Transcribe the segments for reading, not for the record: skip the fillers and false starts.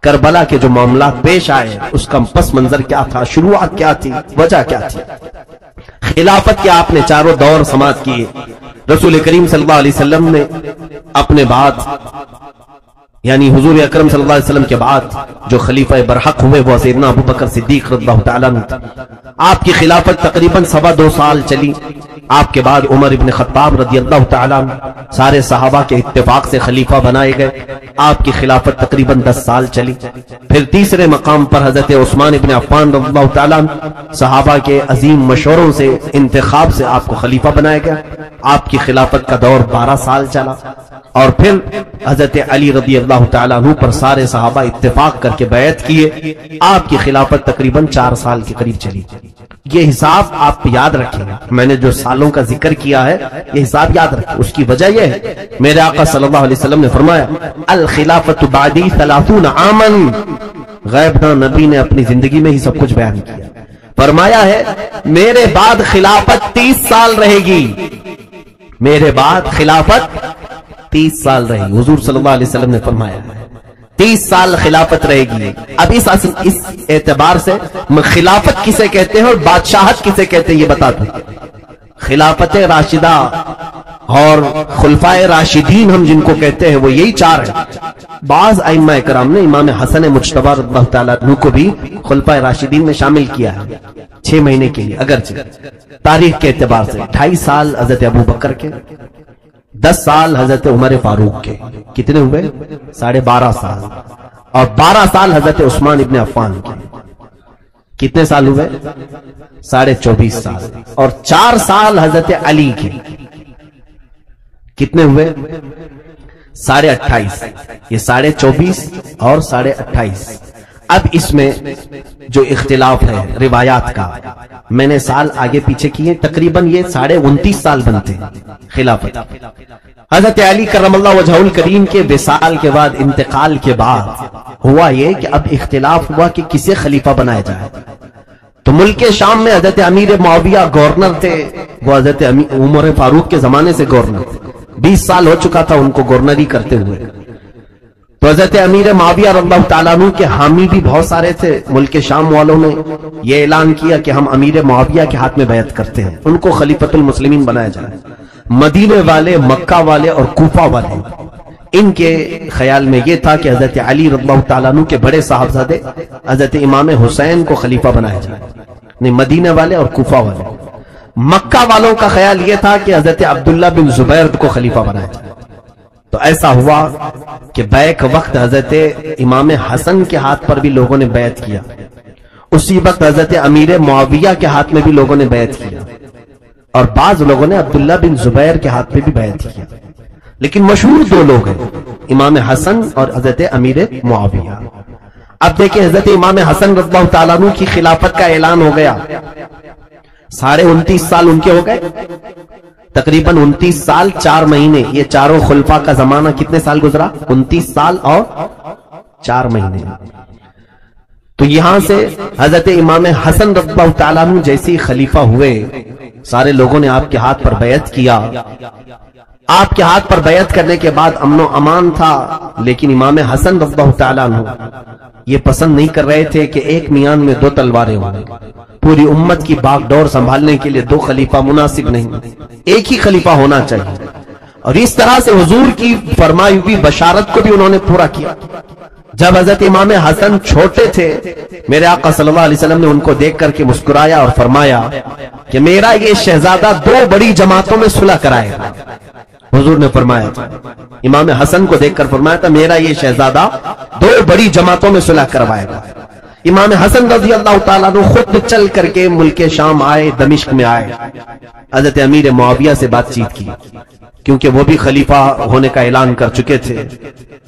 کربلا کے جو معاملات پیش آئے اس کا پس منظر کیا تھا، شروعات کیا تھی، وجہ کیا تھی۔ خلافت کے آپ نے چاروں دور سماعت کیے۔ رسول کریم صلی اللہ علیہ وسلم نے اپنے بعد یعنی حضور اکرم صلی اللہ علیہ وسلم کے بعد جو خلیفہ برحق ہوئے وہ سیدنا ابو بکر صدیق رضی اللہ تعالیٰ عنہ۔ آپ کی خلافت تقریباً 2.25 سال چلی۔ آپ کے بعد عمر ابن خطاب رضی اللہ تعالیٰ عنہ سارے صحابہ کے اتفاق سے خلیفہ بنائے گئے۔ آپ کی خلافت تقریباً 10 سال چلی۔ پھر تیسرے مقام پر حضرت عثمان ابن عفان رضی اللہ تعالیٰ عنہ صحابہ کے عظیم مشوروں سے انتخاب سے آپ کو خلیفہ بنایا گیا۔ آپ کی خلافت کا دور 12 سال چلا، اور پھر حضرت علی رضی اللہ تعالیٰ عنہ پر سارے صحابہ اتفاق کر کے بیعت کیے۔ آپ کی خلافت تقریباً 4 سال کے قریب چلی۔ یہ حساب آپ یاد رکھیں گے، میں نے جو سالوں کا ذکر کیا ہے یہ حساب یاد رکھیں۔ اس کی وجہ یہ ہے میرے آقا صلی اللہ علیہ وسلم نے فرمایا الخلافت بعدی 30 عاما، غیب نہ نبی نے اپنی زندگی میں ہی سب کچھ بیان کیا۔ فرمایا ہے میرے بعد خلافت 30 سال رہے گی، میرے بعد خلافت 30 سال رہے گی۔ حضور صلی اللہ علیہ وسلم نے فرمایا 30 سال خلافت رہے گی۔ اب اس اعتبار سے خلافت کسے کہتے ہیں اور بادشاہت کسے کہتے ہیں یہ بتا دوں۔ خلافت راشدہ اور خلفائے راشدین ہم جن کو کہتے ہیں وہ یہی 4 ہیں۔ بعض ائمہ کرام نے امام حسن مجتبی رضی اللہ تعالیٰ عنہ کو بھی خلفائے راشدین میں شامل کیا ہے 6 مہینے کے لیے، اگرچہ تاریخ کے اعتبار سے 28 سال حضرت ابو بکر کے، 10 سال حضرت عمر فاروق کے، کتنے ہوئے 12.5 سال، اور 12 سال حضرت عثمان ابن عفان کے، کتنے سال ہوئے 24.5 سال، اور 4 سال حضرت علی کے، کتنے ہوئے 28.5، یہ 24.5 اور 28.5۔ اب اس میں جو اختلاف ہے روایات کا میں نے سال آگے پیچھے کیے، تقریباً یہ 29.5 سال بنتے ہیں خلافت۔ حضرت علی کرم اللہ وجہہ الکریم کے وصال کے بعد، انتقال کے بعد ہوا یہ کہ اب اختلاف ہوا کہ کسے خلیفہ بنایا جائے۔ تو ملک شام میں حضرت امیر معاویہ گورنر تھے، وہ حضرت عمر فاروق کے زمانے سے گورنر تھے، 20 سال ہو چکا تھا ان کو گورنری کرتے ہوئے۔ تو حضرت امیر معاویہ رضی اللہ تعالیٰ عنہ کے حامی بھی بہت سارے تھے۔ ملک شام والوں نے یہ اعلان کیا کہ ہم امیر معاویہ کے ہاتھ میں بیعت کرتے ہیں، ان کو خلیفۃ المسلمین بنایا جائے۔ مدینے والے، مکہ والے اور کوفہ والے، ان کے خیال میں یہ تھا کہ حضرت علی رضی اللہ تعالیٰ عنہ کے بڑے صاحبزادے حضرت امام حسین کو خلیفہ بنایا جائے، نہیں مدینے والے اور کوفہ والے۔ مکہ والوں کا خیال یہ تھا کہ حضرت عبداللہ بن زبیر کو خلیفہ بنایا جائے۔ تو ایسا ہوا کہ بیک وقت حضرت امام حسن کے ہاتھ پر بھی لوگوں نے بیعت کیا، اسی وقت حضرت امیر معاویہ کے ہاتھ میں بھی لوگوں نے بیعت کیا، اور بعض لوگوں نے عبداللہ بن زبیر کے ہاتھ میں بھی بیعت کیا۔ لیکن مشہور 2 لوگ ہیں، امام حسن اور حضرت امیر معاویہ۔ اب دیکھیں حضرت امام حسن رضی اللہ تعالیٰ عنہ کی خلافت کا اعلان ہو گیا، 29.5 سال ان کے ہو گئے، تقریباً 29 سال 4 مہینے۔ یہ چاروں خلفاء کا زمانہ کتنے سال گزرا؟ 29 سال اور 4 مہینے۔ تو یہاں سے حضرت امام حسن رضی اللہ تعالیٰ عنہ جیسی خلیفہ ہوئے، سارے لوگوں نے آپ کے ہاتھ پر بیعت کیا۔ آپ کے ہاتھ پر بیعت کرنے کے بعد امن و امان تھا، لیکن امام حسن رضی اللہ تعالیٰ عنہ یہ پسند نہیں کر رہے تھے کہ ایک میان میں 2 تلواریں ہوں۔ پوری امت کی باغ ڈور سنبھالنے کے لیے 2 خلیفہ مناسب نہیں، ایک ہی خلیفہ ہونا چاہیے۔ اور اس طرح سے حضور کی فرمائی ہوئی بشارت کو بھی انہوں نے پورا کیا۔ جب حضرت امام حسن چھوٹے تھے، میرے آقا صلی اللہ علیہ وسلم نے ان کو دیکھ کر کے مسکرایا اور فرمایا کہ میرا یہ شہزادہ 2 بڑی جماعتوں میں صلح کرائے گا۔ حضور نے فرمایا تھا، امام حسن کو دیکھ کر فرمایا تھا میرا یہ شہزادہ 2 بڑی جماعتوں میں صلح کروائے گا۔ امام حسن رضی اللہ تعالیٰ عنہ خود چل کر کے ملک شام آئے، دمشق میں آئے، حضرت امیر معاویہ سے بات چیت کی، کیونکہ وہ بھی خلیفہ ہونے کا اعلان کر چکے تھے،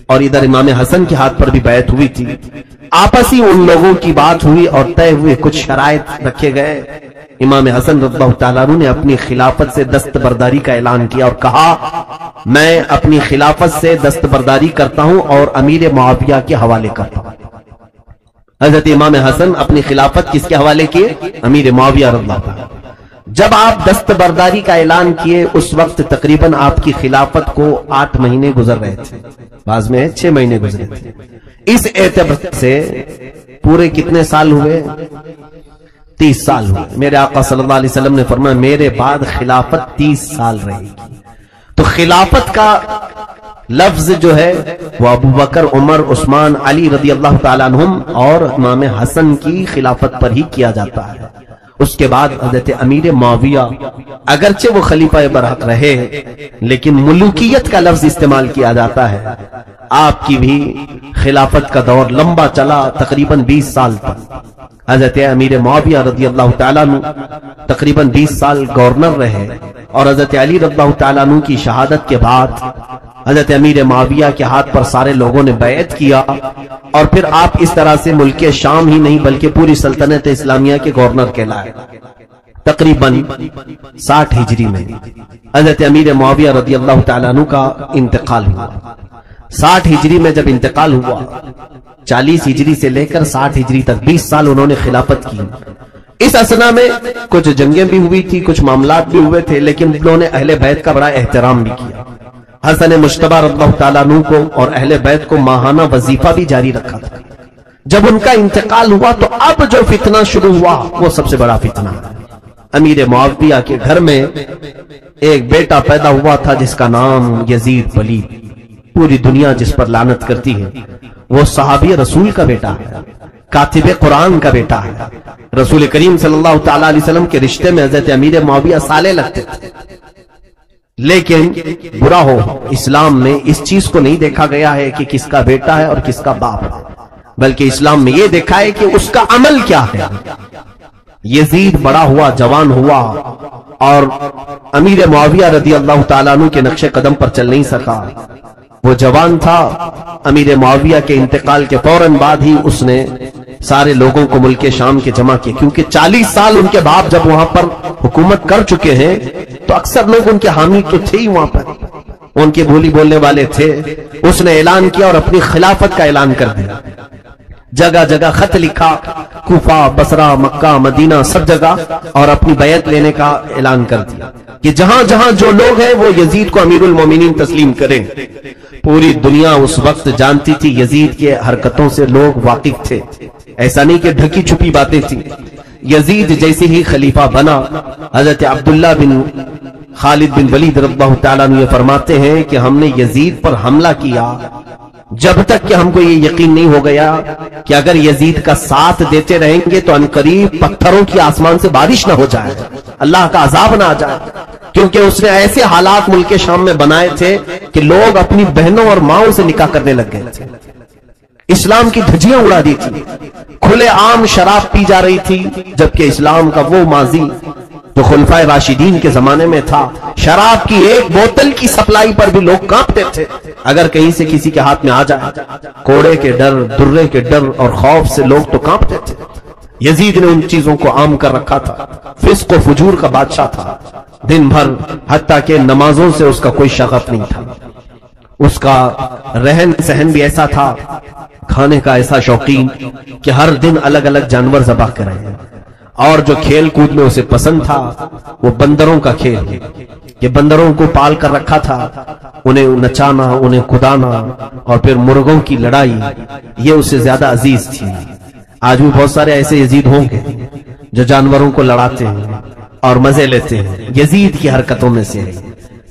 اور ادھر امام حسن کے ہاتھ پر بھی بیعت ہوئی تھی۔ آپسی ان لوگوں کی بات ہوئی اور طے ہوئے کچھ شرائط رکھے گئے۔ امام حسن رضی اللہ تعالیٰ عنہ نے اپنی خلافت سے دستبرداری کا اعلان کیا اور کہا میں اپنی خلافت سے دستبرداری کرتا ہوں اور امیر معاویہ کے حوالے کرتا ہوں۔ حضرت امام حسن اپنی خلافت کس کے حوالے کیے؟ امیر معاویہ رضی اللہ عنہ۔ جب آپ دستبرداری کا اعلان کیے اس وقت تقریباً آپ کی خلافت کو 8 مہینے گزر رہے تھے، بعض میں 6 مہینے گزرے تھے۔ اس اعتبار سے پورے کتنے سال ہوئے؟ 30 سال ہوئے۔ میرے آقا صلی اللہ علیہ وسلم نے فرمایا میرے بعد خلافت 30 سال رہے گی۔ تو خلافت کا لفظ جو ہے وہ ابو بکر، عمر، عثمان، علی رضی اللہ تعالیٰ عنہم اور امام حسن کی خلافت پر ہی کیا جاتا ہے۔ اس کے بعد حضرت امیر معاویہ اگرچہ وہ خلیفہ برحق رہے لیکن ملوکیت کا لفظ استعمال کیا جاتا ہے۔ آپ کی بھی خلافت کا دور لمبا چلا، تقریباً 20 سال تک۔ حضرت امیر معاویہ رضی اللہ تعالیٰ عنہ تقریباً 20 سال گورنر رہے، اور حضرت علی رضی اللہ تعالیٰ عنہ کی شہادت کے بعد حضرت امیر معاویہ کے ہاتھ پر سارے لوگوں نے بیعت کیا، اور پھر آپ اس طرح سے ملک شام ہی نہیں بلکہ پوری سلطنت اسلامیہ کے گورنر کہلائے۔ تقریباً 60 ہجری میں حضرت امیر معاویہ رضی اللہ تعالیٰ عنہ کا انتقال ہوا۔ 60 ہجری میں جب انتقال ہوا، 40 ہجری سے لے کر 60 ہجری تک 20 سال انہوں نے خلافت کی۔ اس اثنا میں کچھ جنگیں بھی ہوئی تھی، کچھ معاملات بھی ہوئے تھے، لیکن انہوں نے اہل بیت کا بڑا احترام بھی کیا۔ حسن مجتبی رضی اللہ تعالیٰ عنہ کو اور اہل بیت کو ماہانہ وظیفہ بھی جاری رکھا تھا۔ جب ان کا انتقال ہوا تو اب جو فتنہ شروع ہوا وہ سب سے بڑا فتنہ ہے۔ امیر معاویہ کے گھر میں ایک بیٹا پیدا ہوا تھا جس کا نام یزید ولید، پوری دنیا جس پر لعنت کرتی ہے۔ وہ صحابی رسول کا بیٹا ہے، کاتب قرآن کا بیٹا ہے۔ رسول کریم صلی اللہ تعالیٰ علیہ وسلم کے رشتے میں حضرت امیر معاویہ سالے لگتے تھے، لیکن برا ہو اسلام میں اس چیز کو نہیں دیکھا گیا ہے کہ کس کا بیٹا ہے اور کس کا باپ ہے، بلکہ اسلام میں یہ دیکھا ہے کہ اس کا عمل کیا ہے۔ یزید بڑا ہوا، جوان ہوا، اور امیر معاویہ رضی اللہ تعالیٰ عنہ کے نقش قدم پر چل نہیں سکا۔ وہ جوان تھا، امیر معاویہ کے انتقال کے فوراً بعد ہی اس نے سارے لوگوں کو ملک شام کے جمع کیے، کیونکہ 40 سال ان کے باپ جب وہاں پر حکومت کر چکے ہیں تو اکثر لوگ ان کے حامی تو تھے ہی، وہاں پر ان کے بولی بولنے والے تھے۔ اس نے اعلان کیا اور اپنی خلافت کا اعلان کر دیا، جگہ جگہ خط لکھا، کوفہ، بصرہ، مکہ، مدینہ، سب جگہ، اور اپنی بیعت لینے کا اعلان کر دیا کہ جہاں جہاں جو لوگ ہیں وہ یزید کو امیر المومنین تسلیم کریں۔ پوری دنیا اس وقت جانتی تھی، یزید کے حرکتوں سے لوگ واقف تھے، ایسا نہیں کہ ڈھکی چھپی باتیں تھی۔ یزید جیسے ہی خلیفہ بنا، حضرت عبداللہ بن خالد بن ولید رضی اللہ تعالیٰ عنہ یہ فرماتے ہیں کہ ہم نے یزید پر حملہ کیا جب تک کہ ہم کو یہ یقین نہیں ہو گیا کہ اگر یزید کا ساتھ دیتے رہیں گے تو عنقریب پتھروں کی آسمان سے بارش نہ ہو جائے، اللہ کا عذاب نہ آ جائے، کیونکہ اس نے ایسے حالات ملک شام میں بنائے تھے کہ لوگ اپنی بہنوں اور ماؤں سے نکاح کرنے لگ گئے تھے، اسلام کی دھجیاں اڑا دی تھی، کھلے عام شراب پی جا رہی تھی، جبکہ اسلام کا وہ ماضی جو خلفائے راشدین کے زمانے میں تھا، شراب کی ایک بوتل کی سپلائی پر بھی لوگ کانپتے تھے، اگر کہیں سے کسی کے ہاتھ میں آ جائے، کوڑے کے ڈر، درے کے ڈر اور خوف سے لوگ تو کانپتے تھے۔ یزید نے ان چیزوں کو عام کر رکھا تھا، فسق و فجور کا بادشاہ تھا، دن بھر حتیٰ کہ نمازوں سے اس کا کوئی شغف نہیں تھا، اس کا رہن سہن بھی ایسا تھا، کھانے کا ایسا شوقین کہ ہر دن الگ الگ جانور ذبح کرے ہیں، اور جو کھیل کود میں اسے پسند تھا وہ بندروں کا کھیل، کہ بندروں کو پال کر رکھا تھا، انہیں نچانا، انہیں کودانا، اور پھر مرغوں کی لڑائی، یہ اسے زیادہ عزیز تھی۔ آج بھی بہت سارے ایسے یزید ہوں گے جو جانوروں کو لڑاتے ہیں اور مزے لیتے ہیں، یزید کی حرکتوں میں سے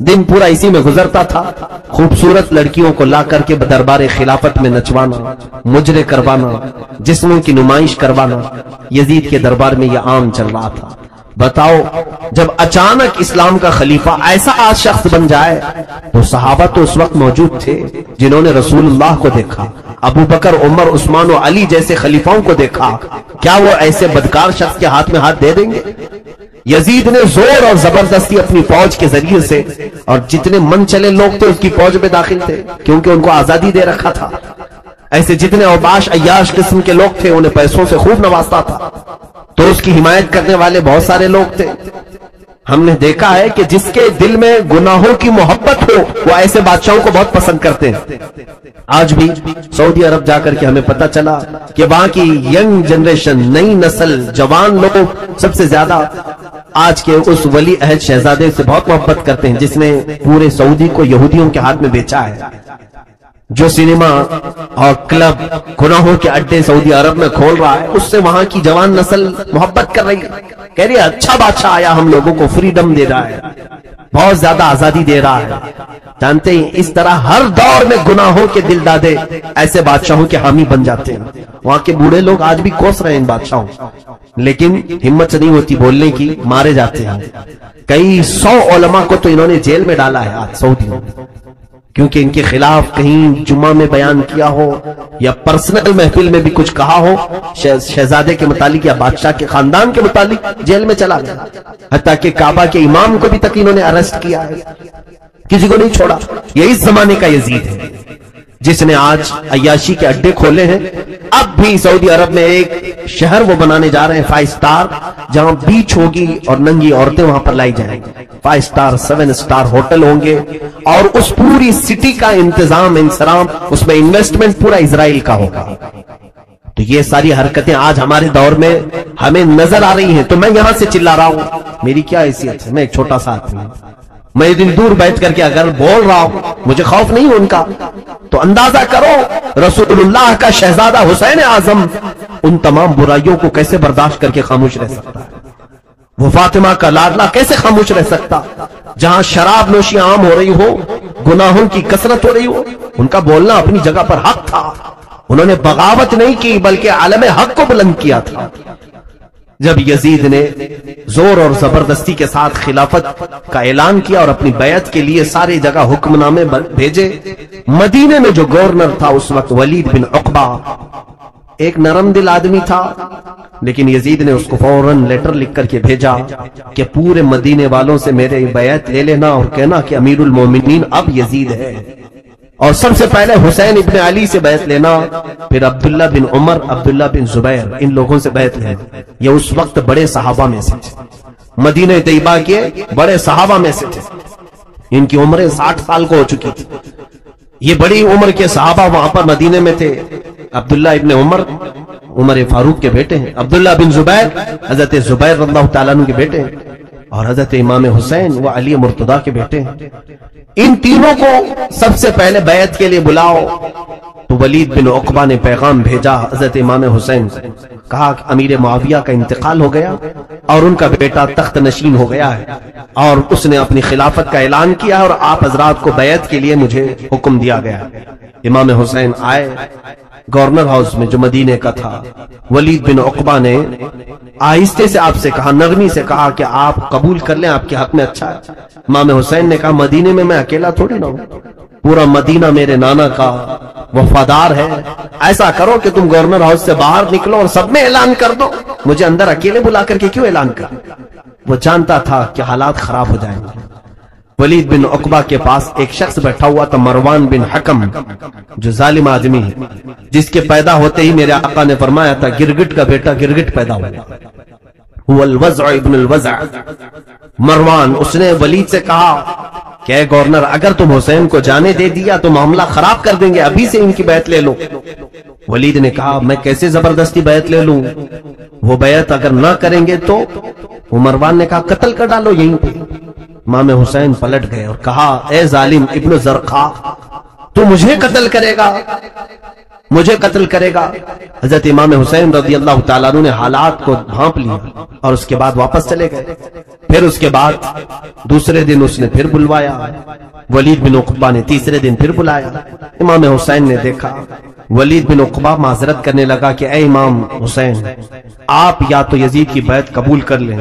دن پورا اسی میں گزرتا تھا، خوبصورت لڑکیوں کو لا کر کے دربار خلافت میں نچوانا، مجرے کروانا، جسموں کی نمائش کروانا، یزید کے دربار میں یہ عام چل رہا تھا۔ بتاؤ جب اچانک اسلام کا خلیفہ ایسا آج شخص بن جائے تو صحابہ تو اس وقت موجود تھے جنہوں نے رسول اللہ کو دیکھا، ابو بکر، عمر، عثمان و علی جیسے خلیفاؤں کو دیکھا، کیا وہ ایسے بدکار شخص کے ہاتھ میں ہاتھ دے دیں گے؟ یزید نے زور اور زبردستی اپنی فوج کے ذریعے سے، اور جتنے من چلے لوگ تھے اس کی فوج میں داخل تھے کیونکہ ان کو آزادی دے رکھا تھا، ایسے جتنے اوباش عیاش قسم کے لوگ تھے انہیں پیسوں سے خوب نوازتا تھا، تو اس کی حمایت کرنے والے بہت سارے لوگ تھے۔ ہم نے دیکھا ہے کہ جس کے دل میں گناہوں کی محبت ہو وہ ایسے بادشاہوں کو بہت پسند کرتے ہیں۔ آج بھی سعودی عرب جا کر کے ہمیں پتہ چلا کہ وہاں کی ینگ جنریشن، نئی نسل، جوان لوگ سب سے زیادہ آج کے اس ولی عہد شہزادے سے بہت محبت کرتے ہیں جس نے پورے سعودی کو یہودیوں کے ہاتھ میں بیچا ہے۔ جو سینما اور کلب گناہوں کے اڈے سعودی عرب میں کھول رہا ہے، اس سے وہاں کی جوان نسل محبت کر رہی ہے، کہہ رہی ہے اچھا بادشاہ آیا، ہم لوگوں کو فریڈم دے رہا ہے، بہت زیادہ آزادی دے رہا ہے۔ جانتے ہیں اس طرح ہر دور میں گناہوں کے دل دادے ایسے بادشاہوں کے حامی بن جاتے ہیں۔ وہاں کے بوڑھے لوگ آج بھی کوس رہے ہیں ان بادشاہوں، لیکن ہمت نہیں ہوتی بولنے کی، مارے جاتے ہیں۔ کئی 100 علماء کو تو انہوں نے جیل میں ڈالا ہے آج سعودی میں، کیونکہ ان کے خلاف کہیں جمعہ میں بیان کیا ہو یا پرسنل محفل میں بھی کچھ کہا ہو شہزادے کے متعلق یا بادشاہ کے خاندان کے متعلق، جیل میں چلا گیا۔ حتیٰ کہ کعبہ کے امام کو بھی تک انہوں نے اریسٹ کیا ہے، کسی کو نہیں چھوڑا۔ یہ اس زمانے کا یزید ہے جس نے آج عیاشی کے اڈے کھولے ہیں۔ اب بھی سعودی عرب میں ایک شہر وہ بنانے جا رہے ہیں 5 سٹار، جہاں بیچ ہوگی اور ننگی عورتیں وہاں پر لائی جائیں گی، 5 سٹار 7 سٹار ہوٹل ہوں گے، اور اس پوری سٹی کا انتظام انسرام، اس میں انویسٹمنٹ پورا اسرائیل کا ہوگا۔ تو یہ ساری حرکتیں آج ہمارے دور میں ہمیں نظر آ رہی ہیں، تو میں یہاں سے چلا رہا ہوں، میری کیا حیثیت ہے، میں ایک چھوٹا سا آدمی ہوں، میں دل دور بیٹھ کر کے اگر بول رہا ہوں، مجھے خوف نہیں ہے ان کا، تو اندازہ کرو رسول اللہ کا شہزادہ حسین اعظم ان تمام برائیوں کو کیسے برداشت کر کے خاموش رہ سکتا ہے؟ وہ فاطمہ کا لاڈلا کیسے خاموش رہ سکتا؟ جہاں شراب نوشی عام ہو رہی ہو، گناہوں کی کثرت ہو رہی ہو، ان کا بولنا اپنی جگہ پر حق تھا، انہوں نے بغاوت نہیں کی بلکہ عالم حق کو بلند کیا تھا۔ جب یزید نے زور اور زبردستی کے ساتھ خلافت کا اعلان کیا اور اپنی بیعت کے لیے ساری جگہ حکم نامے بھیجے، مدینے میں جو گورنر تھا اس وقت ولید بن عقبہ، ایک نرم دل آدمی تھا، لیکن یزید نے اس کو فوراً لیٹر لکھ کر کے بھیجا کہ پورے مدینے والوں سے میرے بیعت لے لینا اور کہنا کہ امیر المومنین اب یزید ہے، اور سب سے پہلے حسین ابن علی سے بیعت لینا، پھر عبداللہ بن عمر، عبداللہ بن زبیر، ان لوگوں سے بیعت لینا۔ یہ اس وقت بڑے صحابہ میں سے تھے، مدینہ طیبہ کے بڑے صحابہ میں سے تھے، ان کی عمریں 60 سال کو ہو چکی تھی۔ یہ بڑی عمر کے صحابہ وہاں پر مدینے میں تھے۔ عبداللہ ابن عمر فاروق کے بیٹے ہیں، عبداللہ بن زبیر حضرت زبیر رضی اللہ تعالیٰ عنہ کے بیٹے ہیں، اور حضرت امام حسین و علی مرتضیٰ کے بیٹے ہیں۔ ان تینوں کو سب سے پہلے بیعت کے لیے بلاؤ، تو ولید بن عقبہ نے پیغام بھیجا حضرت امام حسین سے، کہا کہ امیر معاویہ کا انتقال ہو گیا اور ان کا بیٹا تخت نشین ہو گیا ہے، اور اس نے اپنی خلافت کا اعلان کیا اور آپ حضرات کو بیعت کے لیے مجھے حکم دیا گیا۔ امام حسین آئے گورنر ہاؤس میں جو مدینے کا تھا، ولید بن عقبہ نے آہستہ سے آپ سے کہا، نرمی سے کہا کہ آپ قبول کر لیں، آپ کے حق میں اچھا ہے۔ امام حسین نے کہا مدینے میں اکیلا تھوڑی نہ ہوں، پورا مدینہ میرے نانا کا وفادار ہے، ایسا کرو کہ تم گورنر ہاؤس سے باہر نکلو اور سب میں اعلان کر دو، مجھے اندر اکیلے بلا کر کے کیوں اعلان کر؟ وہ جانتا تھا کہ حالات خراب ہو جائیں گے۔ ولید بن عقبہ کے پاس ایک شخص بیٹھا ہوا تھا، مروان بن حکم، جو ظالم آدمی ہے، جس کے پیدا ہوتے ہی میرے آقا نے فرمایا تھا گرگٹ کا بیٹا گرگٹ پیدا ہوا، هو الوزع ابن الوزع۔ مروان، اس نے ولید سے کہا کہ اے گورنر، اگر تم حسین کو جانے دے دیا تو معاملہ خراب کر دیں گے، ابھی سے ان کی بیعت لے لو۔ ولید نے کہا میں کیسے زبردستی بیعت لے لوں، وہ بیعت اگر نہ کریں گے تو؟ مروان نے کہا قتل کر ڈالو یہیں پہ۔ امام حسین پلٹ گئے اور کہا اے ظالم ابن زرقا، تو مجھے قتل کرے گا، مجھے قتل کرے گا؟ حضرت امام حسین رضی اللہ تعالیٰ عنہ نے حالات کو بھانپ لیا اور اس کے بعد واپس چلے گئے۔ پھر اس کے بعد دوسرے دن اس نے پھر بلوایا، ولید بن عقبہ نے تیسرے دن پھر بلایا۔ امام حسین نے دیکھا، ولید بن عقبہ معذرت کرنے لگا کہ اے امام حسین، آپ یا تو یزید کی بیعت قبول کر لیں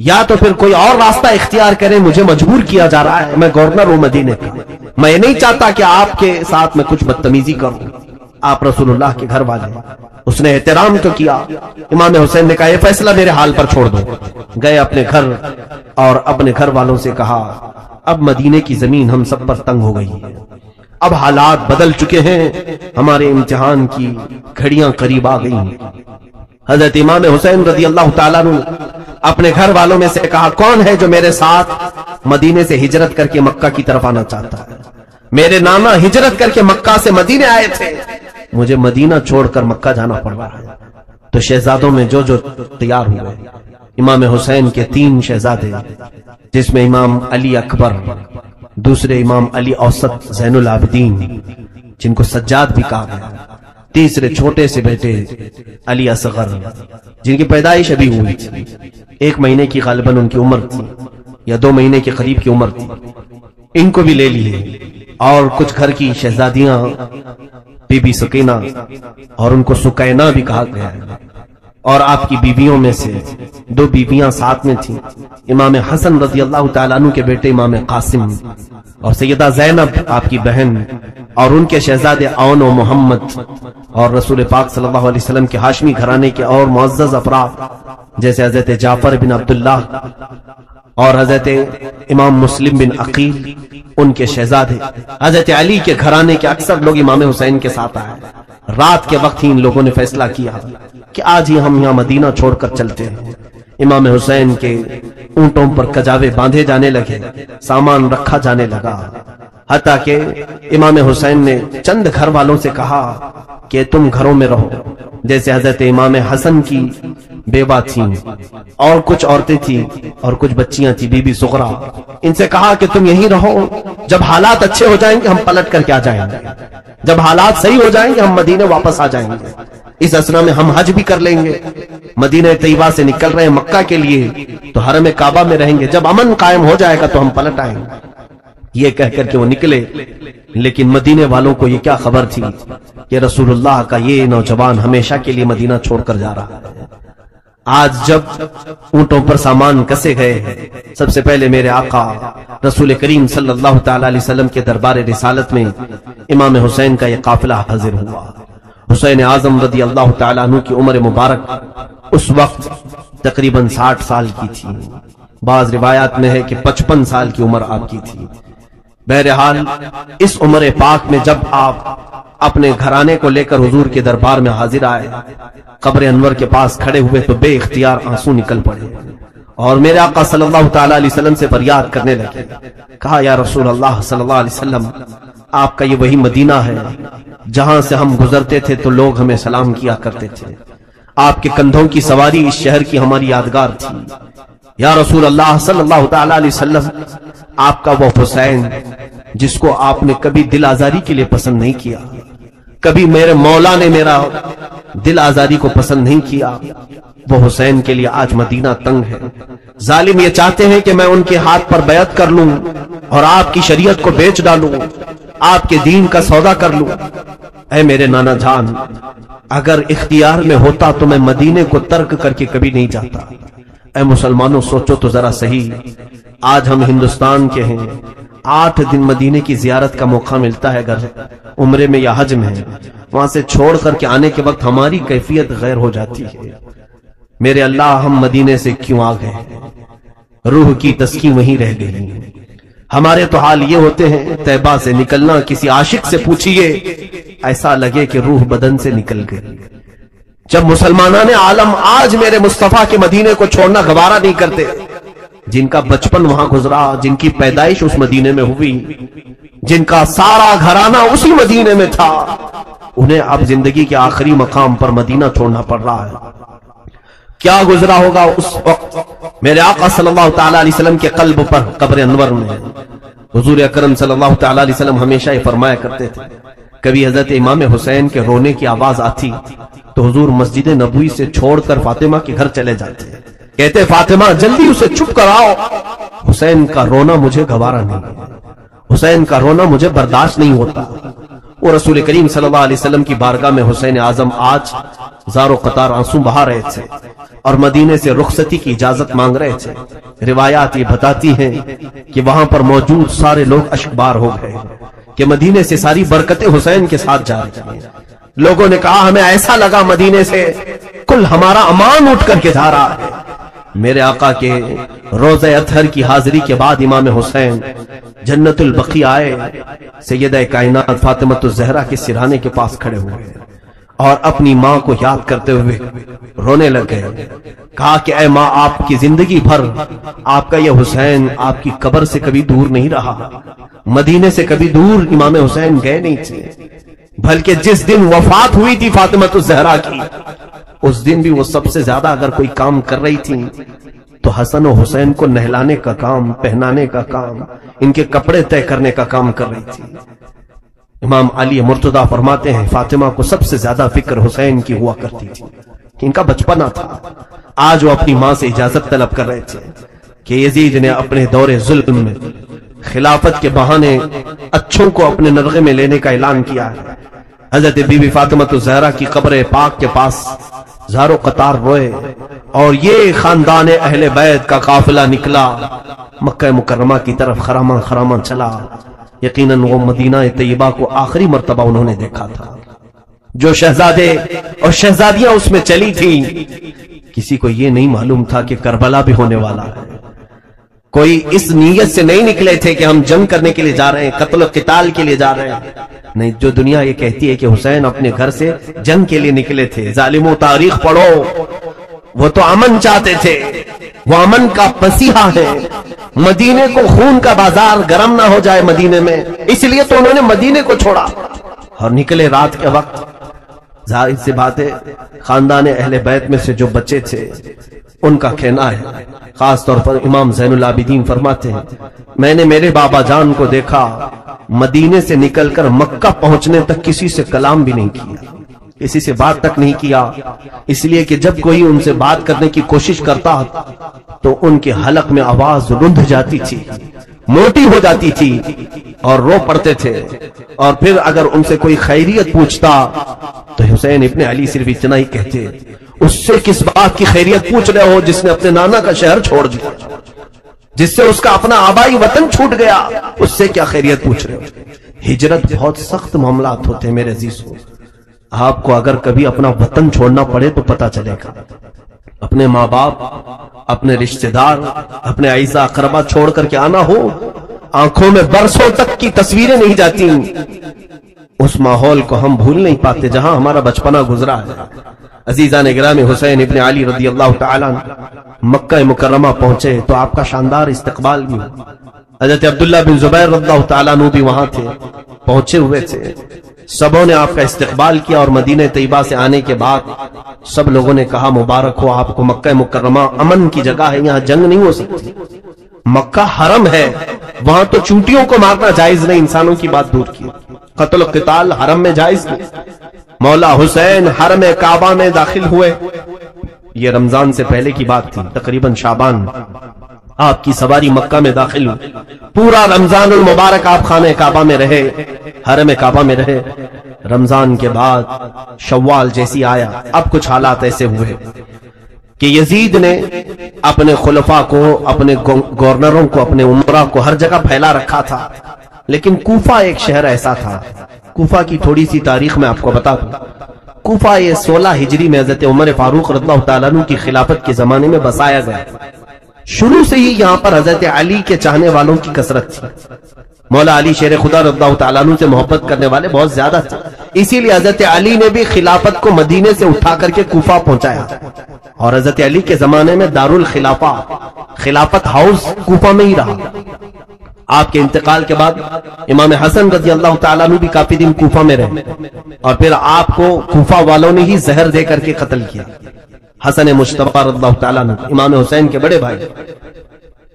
یا تو پھر کوئی اور راستہ اختیار کریں، مجھے مجبور کیا جا رہا ہے، میں گورنر ہوں مدینے کا، میں نہیں چاہتا کہ آپ کے ساتھ میں کچھ بدتمیزی کروں، آپ رسول اللہ کے گھر والے۔ اس نے احترام تو کیا۔ امام حسین نے کہا یہ فیصلہ میرے حال پر چھوڑ دو۔ گئے اپنے گھر اور اپنے گھر والوں سے کہا اب مدینے کی زمین ہم سب پر تنگ ہو گئی ہے، اب حالات بدل چکے ہیں، ہمارے امتحان کی گھڑیاں قریب آ گئی ہیں۔ حضرت امام حسین رضی اللہ تعالیٰ عنہ اپنے گھر والوں میں سے کہا کون ہے جو میرے ساتھ مدینے سے ہجرت کر کے مکہ کی طرف آنا چاہتا ہے؟ میرے نانا ہجرت کر کے مکہ سے مدینے آئے تھے، مجھے مدینہ چھوڑ کر مکہ جانا پڑ رہا ہے۔ تو شہزادوں میں جو تیار ہوئے، امام حسین کے 3 شہزادے، جس میں امام علی اکبر، دوسرے امام علی اوسط زین العابدین، جن کو سجاد بھی کہا گیا، تیسرے چھوٹے سے بیٹے علی اصغر جن کی پیدائش ابھی ہوئی تھی، 1 مہینے کی غالباً ان کی عمر تھی یا 2 مہینے کے قریب کی عمر تھی، ان کو بھی لے لیے، اور کچھ گھر کی شہزادیاں بی بی سکینہ اور ان کو سکینہ بھی کہا گیا ہے، اور آپ کی بیویوں میں سے 2 بیویاں ساتھ میں تھیں، امام حسن رضی اللہ تعالیٰ عنہ کے بیٹے امام قاسم اور سیدہ زینب آپ کی بہن، اور ان کے شہزادے اون و محمد، اور رسول پاک صلی اللہ علیہ وسلم کے ہاشمی گھرانے کے اور معزز افراد جیسے حضرت جعفر بن عبداللہ اور حضرت امام مسلم بن عقیل ان کے شہزادے، حضرت علی کے گھرانے کے اکثر لوگ امام حسین کے ساتھ آئے۔ رات کے وقت ہی ان لوگوں نے فیصلہ کیا کہ آج ہی ہم یہاں مدینہ چھوڑ کر چلتے ہیں۔ امام حسین کے اونٹوں پر کجاوے باندھے جانے لگے، سامان رکھا جانے لگا، حتیٰ کہ امام حسین نے چند گھر والوں سے کہا کہ تم گھروں میں رہو، جیسے حضرت امام حسن کی بیوہ تھیں اور کچھ عورتیں تھیں اور کچھ بچیاں تھیں، بی بی سغرا، ان سے کہا کہ تم یہیں رہو، جب حالات اچھے ہو جائیں گے ہم پلٹ کر کے آ جائیں گے، جب حالات صحیح ہو جائیں گے ہم مدینے واپس آ جائیں گے، اس اسنا میں ہم حج بھی کر لیں گے، مدینہ طیبہ سے نکل رہے ہیں مکہ کے لیے تو حرم کعبہ میں رہیں گے، جب امن قائم ہو جائے گا تو ہم پلٹ آئیں گے۔ یہ کہہ کر کے وہ نکلے، لیکن مدینے والوں کو یہ کیا خبر تھی کہ رسول اللہ کا یہ نوجوان ہمیشہ کے لیے مدینہ چھوڑ کر جا رہا ہے۔ آج جب اونٹوں پر سامان کسے گئے، سب سے پہلے میرے آقا رسول کریم صلی اللہ تعالی علیہ وسلم کے دربار رسالت میں امام حسین کا یہ قافلہ حاضر ہوا۔ حسین اعظم رضی اللہ تعالیٰ عنہ کی عمر مبارک اس وقت تقریباً 60 سال کی تھی، بعض روایات میں ہے کہ 55 سال کی عمر آپ کی تھی۔ بہرحال اس عمر پاک میں جب آپ اپنے گھرانے کو لے کر حضور کے دربار میں حاضر آئے، قبر انور کے پاس کھڑے ہوئے تو بے اختیار آنسو نکل پڑے اور میرے آقا صلی اللہ تعالی علیہ وسلم سے فریاد کرنے لگے، کہا یا رسول اللہ صلی اللہ علیہ وسلم، آپ کا یہ وہی مدینہ ہے جہاں سے ہم گزرتے تھے تو لوگ ہمیں سلام کیا کرتے تھے، آپ کے کندھوں کی سواری اس شہر کی ہماری یادگار تھی، یا رسول اللہ صلی اللہ تعالی علیہ وسلم، آپ کا وہ حسین جس کو آپ نے کبھی دل آزاری کے لیے پسند نہیں کیا، کبھی میرے مولا نے میرا دل آزاری کو پسند نہیں کیا، وہ حسین کے لیے آج مدینہ تنگ ہے، ظالم یہ چاہتے ہیں کہ میں ان کے ہاتھ پر بیعت کر لوں اور آپ کی شریعت کو بیچ ڈالوں، آپ کے دین کا سودا کر لوں۔ اے میرے نانا جان، اگر اختیار میں ہوتا تو میں مدینے کو ترک کر کے کبھی نہیں جاتا۔ اے مسلمانوں سوچو تو ذرا صحیح، آج ہم ہندوستان کے ہیں، 8 دن مدینے کی زیارت کا موقع ملتا ہے اگر عمرے میں یا حج میں، وہاں سے چھوڑ کر کے آنے کے وقت ہماری کیفیت غیر ہو جاتی ہے۔ میرے اللہ، ہم مدینے سے کیوں آ گئے؟ روح کی تسکین وہیں رہ گئی۔ ہمارے تو حال یہ ہوتے ہیں، طیبہ سے نکلنا کسی عاشق سے پوچھئے، ایسا لگے کہ روح بدن سے نکل گئی۔ جب مسلمانان عالم آج میرے مصطفیٰ کے مدینے کو چھوڑنا گوارا نہیں کرتے، جن کا بچپن وہاں گزرا، جن کی پیدائش اس مدینے میں ہوئی، جن کا سارا گھرانہ اسی مدینے میں تھا، انہیں اب زندگی کے آخری مقام پر مدینہ چھوڑنا پڑ رہا ہے۔ کیا گزرا ہوگا اس وقت میرے آقا صلی اللہ تعالی علیہ وسلم کے قلب پر قبر انور میں؟ حضور اکرم صلی اللہ تعالی علیہ وسلم ہمیشہ یہ فرمایا کرتے تھے، کبھی حضرت امام حسین کے رونے کی آواز آتی تو حضور مسجد نبوی سے چھوڑ کر فاطمہ کے گھر چلے جاتے، کہتے فاطمہ جلدی اسے چپ کراؤ، حسین کا رونا مجھے گوارا نہیں ہے، حسین کا رونا مجھے برداشت نہیں ہوتا۔ وہ رسول کریم صلی اللہ علیہ وسلم کی بارگاہ میں حسین اعظم آج زار و قطار آنسو بہا رہے تھے اور مدینے سے رخصتی کی اجازت مانگ رہے تھے۔ روایات یہ بتاتی ہیں کہ وہاں پر موجود سارے لوگ اشکبار ہو گئے کہ مدینے سے ساری برکتیں حسین کے ساتھ جا رہی ہیں۔ لوگوں نے کہا ہمیں ایسا لگا مدینے سے کل ہمارا امان اٹھ کر کے جا رہا ہے۔ میرے آقا کے روضہ اطہر کی حاضری کے بعد امام حسین جنت البقیع آئے، سیدہ کائنات فاطمہ الزہرا کے سرہانے کے پاس کھڑے ہوئے اور اپنی ماں کو یاد کرتے ہوئے رونے لگے، کہا کہ اے ماں، آپ کی زندگی بھر آپ کا یہ حسین آپ کی قبر سے کبھی دور نہیں رہا، مدینے سے کبھی دور امام حسین گئے نہیں تھے، بلکہ جس دن وفات ہوئی تھی فاطمہ الزہرا کی، اس دن بھی وہ سب سے زیادہ اگر کوئی کام کر رہی تھی تو حسن و حسین کو نہلانے کا کام، پہنانے کا کام، ان کے کپڑے طے کرنے کا کام کر رہی تھی۔ امام علی مرتضیٰ فرماتے ہیں فاطمہ کو سب سے زیادہ فکر حسین کی ہوا کرتی تھی کہ ان کا بچپنا تھا. آج وہ اپنی ماں سے اجازت طلب کر رہے تھے کہ یزید نے اپنے دور ظلم میں خلافت کے بہانے اچھوں کو اپنے نرغے میں لینے کا اعلان کیا ہے. حضرت بی بی فاطمہ الزہرا کی قبر پاک کے پاس زارو قطار روئے اور یہ خاندان اہل بیت کا قافلہ نکلا مکہ مکرمہ کی طرف خراما خراما چلا. یقیناً وہ مدینہ طیبہ کو آخری مرتبہ انہوں نے دیکھا تھا. جو شہزادے اور شہزادیاں اس میں چلی تھیں کسی کو یہ نہیں معلوم تھا کہ کربلا بھی ہونے والا ہے. کوئی اس نیت سے نہیں نکلے تھے کہ ہم جنگ کرنے کے لیے جا رہے ہیں, قتل و قتال کے لیے جا رہے ہیں. نہیں, جو دنیا یہ کہتی ہے کہ حسین اپنے گھر سے جنگ کے لیے نکلے تھے. ظالموں تاریخ پڑھو, وہ تو امن چاہتے تھے, وہ امن کا مسیحا ہے. مدینے کو خون کا بازار گرم نہ ہو جائے مدینے میں, اس لیے تو انہوں نے مدینے کو چھوڑا اور نکلے رات کے وقت. ظاہر سی بات ہے خاندان اہل بیت میں سے جو بچے تھے ان کا کہنا ہے, خاص طور پر امام زین العابدین فرماتے ہیں میں نے میرے بابا جان کو دیکھا مدینے سے نکل کر مکہ پہنچنے تک کسی سے کلام بھی نہیں کیا, کسی سے بات تک نہیں کیا. اس لیے کہ جب کوئی ان سے بات کرنے کی کوشش کرتا تو ان کے حلق میں آواز رند جاتی تھی, موٹی ہو جاتی تھی اور رو پڑتے تھے. اور پھر اگر ان سے کوئی خیریت پوچھتا تو حسین ابن علی صرف اتنا ہی کہتے اس سے کس بات کی خیریت پوچھ رہے ہو جس نے اپنے نانا کا شہر چھوڑ دیا, جس سے اس کا اپنا آبائی وطن چھوٹ گیا, اس سے کیا خیریت پوچھ رہے ہو. ہجرت بہت سخت معاملات ہوتے ہیں میرے عزیزو. آپ کو اگر کبھی اپنا وطن چھوڑنا پڑے تو پتا چلے گا. اپنے ماں باپ, اپنے رشتہ دار, اپنے اعزا اقربا چھوڑ کر کے آنا ہو, آنکھوں میں برسوں تک کی تصویریں نہیں جاتی. اس ماحول کو ہم بھول نہیں پاتے جہاں ہمارا بچپنا گزرا ہے. عزیزان گرامی, حسین ابن علی رضی اللہ تعالیٰ مکہ مکرمہ پہنچے تو آپ کا شاندار استقبال بھی ہوا. حضرت عبداللہ بن زبیر رضی اللہ تعالیٰ عنہ بھی وہاں تھے, پہنچے ہوئے تھے. سبوں نے آپ کا استقبال کیا اور مدینہ طیبہ سے آنے کے بعد سب لوگوں نے کہا مبارک ہو آپ کو, مکہ مکرمہ امن کی جگہ ہے, یہاں جنگ نہیں ہو سکتی. مکہ حرم ہے, وہاں تو چونٹیوں کو مارنا جائز نہیں, انسانوں کی بات دور کی, قتل و قتال حرم میں جائز نہیں. مولا حسین حرم کعبہ میں داخل ہوئے. یہ رمضان سے پہلے کی بات تھی, تقریباً شعبان. آپ کی سواری مکہ میں داخل ہوئی, پورا رمضان المبارک آپ خانہ کعبہ میں رہے, حرم کعبہ میں رہے. رمضان کے بعد شوال جیسی آیا, اب کچھ حالات ایسے ہوئے کہ یزید نے اپنے خلفاء کو, اپنے گورنروں کو, اپنے عمرہ کو ہر جگہ پھیلا رکھا تھا. لیکن کوفہ ایک شہر ایسا تھا, کوفہ کی تھوڑی سی تاریخ میں آپ کو بتا دوں. کوفہ یہ 16 ہجری میں حضرت عمر فاروق رضی اللہ تعالیٰ عنہ کی خلافت کے زمانے میں بسایا گیا. شروع سے ہی یہاں پر حضرت علی کے چاہنے والوں کی کثرت تھی. مولا علی شیر خدا رضی اللہ تعالیٰ عنہ سے محبت کرنے والے بہت زیادہ تھے, اسی لیے حضرت علی نے بھی خلافت کو مدینے سے اٹھا کر کے کوفہ پہنچایا. اور حضرت علی کے زمانے میں دارالخلافہ, خلافت ہاؤس کوفہ میں ہی رہا. آپ کے انتقال کے بعد امام حسن رضی اللہ تعالیٰ عنہ بھی کافی دن کوفہ میں رہے, اور پھر آپ کو کوفہ والوں نے ہی زہر دے کر کے قتل کیا. حسن مجتبی رضی اللہ تعالیٰ عنہ امام حسین کے بڑے بھائی,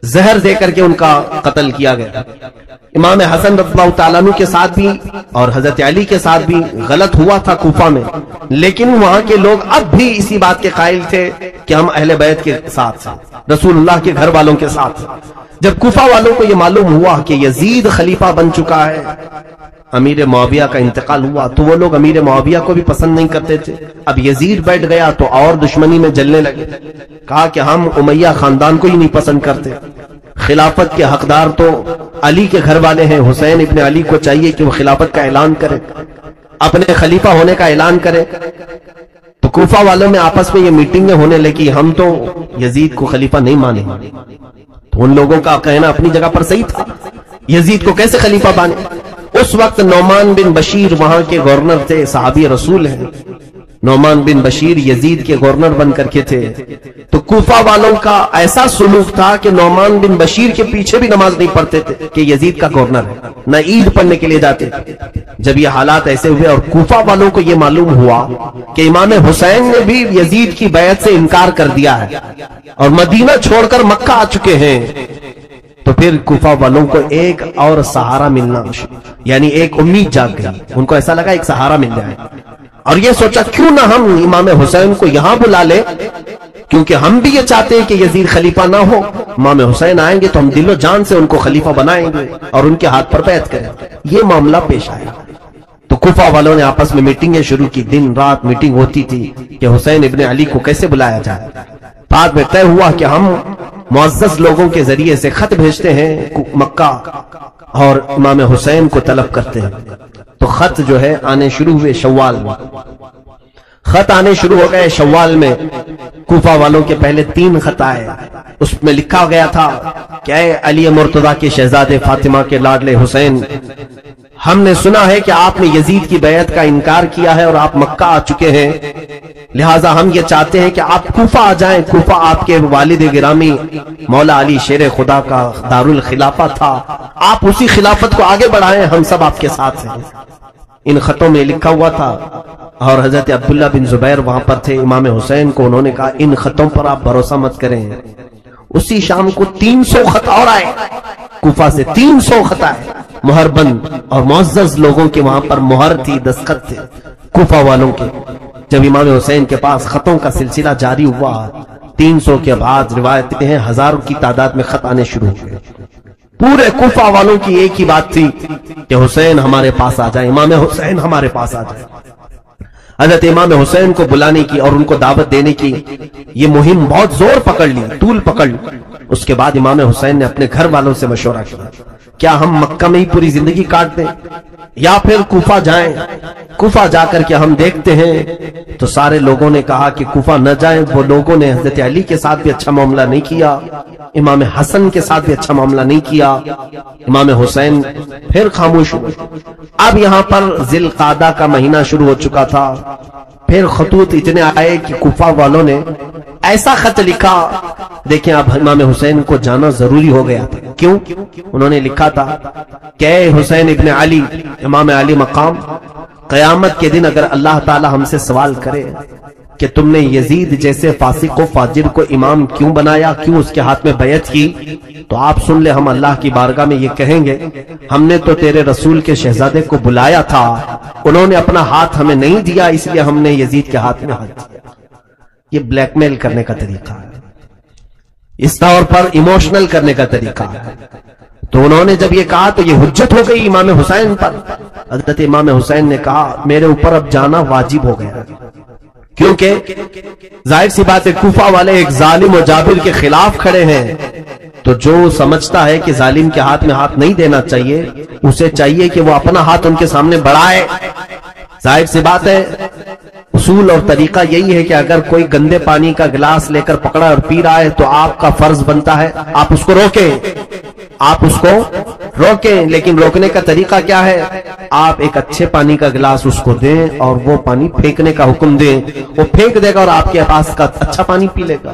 زہر دے کر کے ان کا قتل کیا گیا. امام حسن رضی اللہ تعالیٰ عنہ کے ساتھ بھی اور حضرت علی کے ساتھ بھی غلط ہوا تھا کوفہ میں, لیکن وہاں کے لوگ اب بھی اسی بات کے قائل تھے کہ ہم اہل بیت کے ساتھ ہیں, رسول اللہ کے گھر والوں کے ساتھ. جب کوفہ والوں کو یہ معلوم ہوا کہ یزید خلیفہ بن چکا ہے, امیر معاویہ کا انتقال ہوا, تو وہ لوگ امیر معاویہ کو بھی پسند نہیں کرتے تھے. اب یزید بیٹھ گیا تو اور دشمنی میں جلنے لگے. کہا کہ ہم امیہ خاندان کو ہی نہیں پسند کرتے, خلافت کے حقدار تو علی کے گھر والے ہیں. حسین ابن علی کو چاہیے کہ وہ خلافت کا اعلان کرے, اپنے خلیفہ ہونے کا اعلان کرے. تو کوفہ والوں میں آپس میں یہ میٹنگیں ہونے لگی, ہم تو یزید کو خلیفہ نہیں مانیں. تو ان لوگوں کا کہنا اپنی جگہ پر صحیح تھا, یزید کو کیسے خلیفہ بانے. اس وقت نعمان بن بشیر وہاں کے گورنر تھے, صحابی رسول ہیں. نعمان بن بشیر یزید کے گورنر بن کر کے تھے. تو کوفہ والوں کا ایسا سلوک تھا کہ نعمان بن بشیر کے پیچھے بھی نماز نہیں پڑھتے تھے کہ یزید کا گورنر ہے, نہ عید پڑھنے کے لیے جاتے. جب یہ حالات ایسے ہوئے اور کوفہ والوں کو یہ معلوم ہوا کہ امام حسین نے بھی یزید کی بیعت سے انکار کر دیا ہے اور مدینہ چھوڑ کر مکہ آ چکے ہیں, تو پھر کوفہ والوں کو ایک اور سہارا ملنا یعنی ایک امید جاگ گئی، ان کو ایسا لگا ایک سہارا مل جائے، اور یہ سوچا کیوں نہ ہم امام حسین کو یہاں بلا لے، کیونکہ ہم بھی یہ چاہتے ہیں کہ یزید خلیفہ نہ ہو، امام حسین آئیں گے تو ہم دل و جان سے ان کو خلیفہ بنائیں گے اور ان کے ہاتھ پر بیعت کریں گے۔ یہ معاملہ پیش آیا تو کوفہ والوں نے آپس میں میٹنگیں شروع کی، دن رات میٹنگ ہوتی تھی کہ حسین ابن علی کو کیسے بلایا جائے۔ بعد میں طے ہوا کہ ہم معزز لوگوں کے ذریعے سے خط بھیجتے ہیں مکہ اور امام حسین کو طلب کرتے ہیں۔ تو خط جو ہے آنے شروع ہوئے شوال میں، خط آنے شروع ہو گئے شوال میں۔ کوفہ والوں کے پہلے 3 خط آئے، اس میں لکھا گیا تھا کہ اے علی مرتضیٰ کے شہزادے فاطمہ کے لاڈلے حسین، ہم نے سنا ہے کہ آپ نے یزید کی بیعت کا انکار کیا ہے اور آپ مکہ آ چکے ہیں، لہٰذا ہم یہ چاہتے ہیں کہ آپ کوفہ آ جائیں۔ کوفہ آپ کے والد گرامی مولا علی شیر خدا کا دارالخلافہ تھا، آپ اسی خلافت کو آگے بڑھائیں، ہم سب آپ کے ساتھ ہیں۔ ان خطوں میں لکھا ہوا تھا، اور حضرت عبداللہ بن زبیر وہاں پر تھے۔ امام حسین کو انہوں نے کہا ان خطوں پر آپ بھروسہ مت کریں۔ اسی شام کو 300 خط اور آئے، کوفہ سے 300 خط آئے، مہر بند اور معزز لوگوں کے وہاں پر مہر تھی، دستخط تھے کوفہ والوں کے۔ جب امام حسین کے پاس خطوں کا سلسلہ جاری ہوا، 300 کے بعد روایتیں ہیں ہزاروں کی تعداد میں خط آنے شروع ہوئے۔ پورے کوفہ والوں کی ایک ہی بات تھی کہ حسین ہمارے پاس آ جائے، امام حسین ہمارے پاس آ جائے۔ حضرت امام حسین کو بلانے کی اور ان کو دعوت دینے کی یہ مہم بہت زور پکڑ لی، طول پکڑ لی۔ اس کے بعد امام حسین نے اپنے گھر والوں سے مشورہ کیا، کیا ہم مکہ میں ہی پوری زندگی کاٹ دیں یا پھر کوفہ جائیں؟ کوفہ جا کر کے ہم دیکھتے ہیں۔ تو سارے لوگوں نے کہا کہ کوفہ نہ جائیں۔ وہ لوگوں نے حضرت علی کے ساتھ بھی اچھا معاملہ نہیں کیا، امام حسن کے ساتھ بھی اچھا معاملہ نہیں کیا۔ امام حسین پھر خاموش ہوئے۔ اب یہاں پر ذی القعدہ کا مہینہ شروع ہو چکا تھا، پھر خطوط اتنے آئے کہ کوفہ والوں نے ایسا خط لکھا، دیکھیں اب امام حسین کو جانا ضروری ہو گیا تھا۔ کیوں؟ انہوں نے لکھا تھا کہ اے حسین ابن علی، امام علی مقام، قیامت کے دن اگر اللہ تعالی ہم سے سوال کرے کہ تم نے یزید جیسے فاسق و فاجر کو امام کیوں بنایا، کیوں اس کے ہاتھ میں بیعت کی، تو آپ سن لے ہم اللہ کی بارگاہ میں یہ کہیں گے ہم نے تو تیرے رسول کے شہزادے کو بلایا تھا، انہوں نے اپنا ہاتھ ہمیں نہیں دیا، اس لیے ہم نے یزید کے ہاتھ میں ہاتھ دیا۔ یہ بلیک میل کرنے کا طریقہ ہے، اس طور پر ایموشنل کرنے کا طریقہ ہے۔ تو انہوں نے جب یہ کہا تو یہ حجت ہو گئی امام حسین پر۔ حضرت امام حسین نے کہا میرے اوپر اب جانا واجب ہو گیا، کیونکہ ظاہر سی بات ہے کوفہ والے ایک ظالم و جابر کے خلاف کھڑے ہیں، تو جو سمجھتا ہے کہ ظالم کے ہاتھ میں ہاتھ نہیں دینا چاہیے، اسے چاہیے کہ وہ اپنا ہاتھ ان کے سامنے بڑھائے۔ ظاہر سی بات ہے اصول اور طریقہ یہی ہے کہ اگر کوئی گندے پانی کا گلاس لے کر پکڑا اور پی رہا ہے تو آپ کا فرض بنتا ہے آپ اس کو روکیں، آپ اس کو روکیں۔ لیکن روکنے کا طریقہ کیا ہے؟ آپ ایک اچھے پانی کا گلاس اس کو دیں اور وہ پانی پھینکنے کا حکم دیں، وہ پھینک دے گا اور آپ کے پاس کا اچھا پانی پی لے گا۔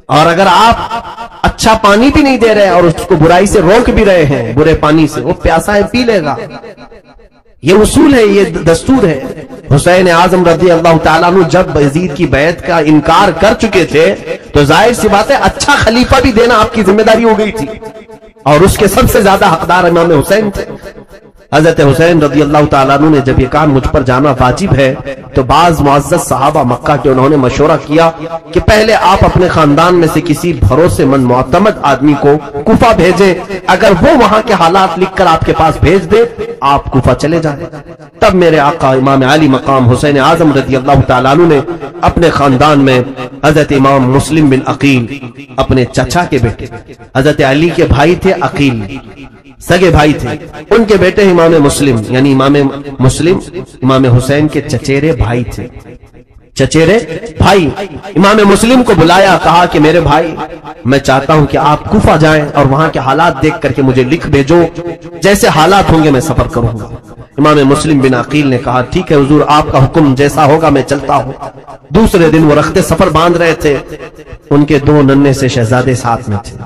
اور اگر آپ اچھا پانی بھی نہیں دے رہے اور اس کو برائی سے روک بھی رہے ہیں، برے پانی سے، وہ پیاسا ہے پی لے گا۔ یہ اصول ہے، یہ دستور ہے۔ حسین اعظم رضی اللہ تعالیٰ عنہ جب یزید کی بیعت کا انکار کر چکے تھے تو ظاہر سی بات ہے اچھا خلیفہ بھی دینا آپ کی ذمہ داری ہو گئی تھی، اور اس کے سب سے زیادہ حقدار امام حسین تھے۔ حضرت حسین رضی اللہ تعالیٰ عنہ نے جب یہ کہا مجھ پر جانا واجب ہے، تو بعض معزز صحابہ مکہ کے انہوں نے مشورہ کیا کہ پہلے آپ اپنے خاندان میں سے کسی بھروسے مند معتمد آدمی کو کوفہ بھیجیں، اگر وہ وہاں کے حالات لکھ کر آپ کے پاس بھیج دے آپ کوفہ چلے جائیں۔ تب میرے آقا امام علی مقام حسین اعظم رضی اللہ تعالیٰ عنہ نے اپنے خاندان میں حضرت امام مسلم بن عقیل، اپنے چچا کے بیٹے، حضرت علی کے بھائی تھے عقیل، سگے بھائی تھے، ان کے بیٹے امام مسلم، یعنی امام مسلم امام حسین کے چچیرے بھائی تھے، چچیرے بھائی۔ امام مسلم کو بلایا، کہا کہ میرے بھائی میں چاہتا ہوں کہ آپ کوفہ جائیں اور وہاں کے حالات دیکھ کر کے مجھے لکھ بھیجو، جیسے حالات ہوں گے میں سفر کروں گا۔ امام مسلم بن عقیل نے کہا ٹھیک ہے حضور، آپ کا حکم جیسا ہوگا میں چلتا ہوں۔ دوسرے دن وہ رخت سفر باندھ رہے تھے، ان کے 2 ننھے سے شہزادے ساتھ میں تھے۔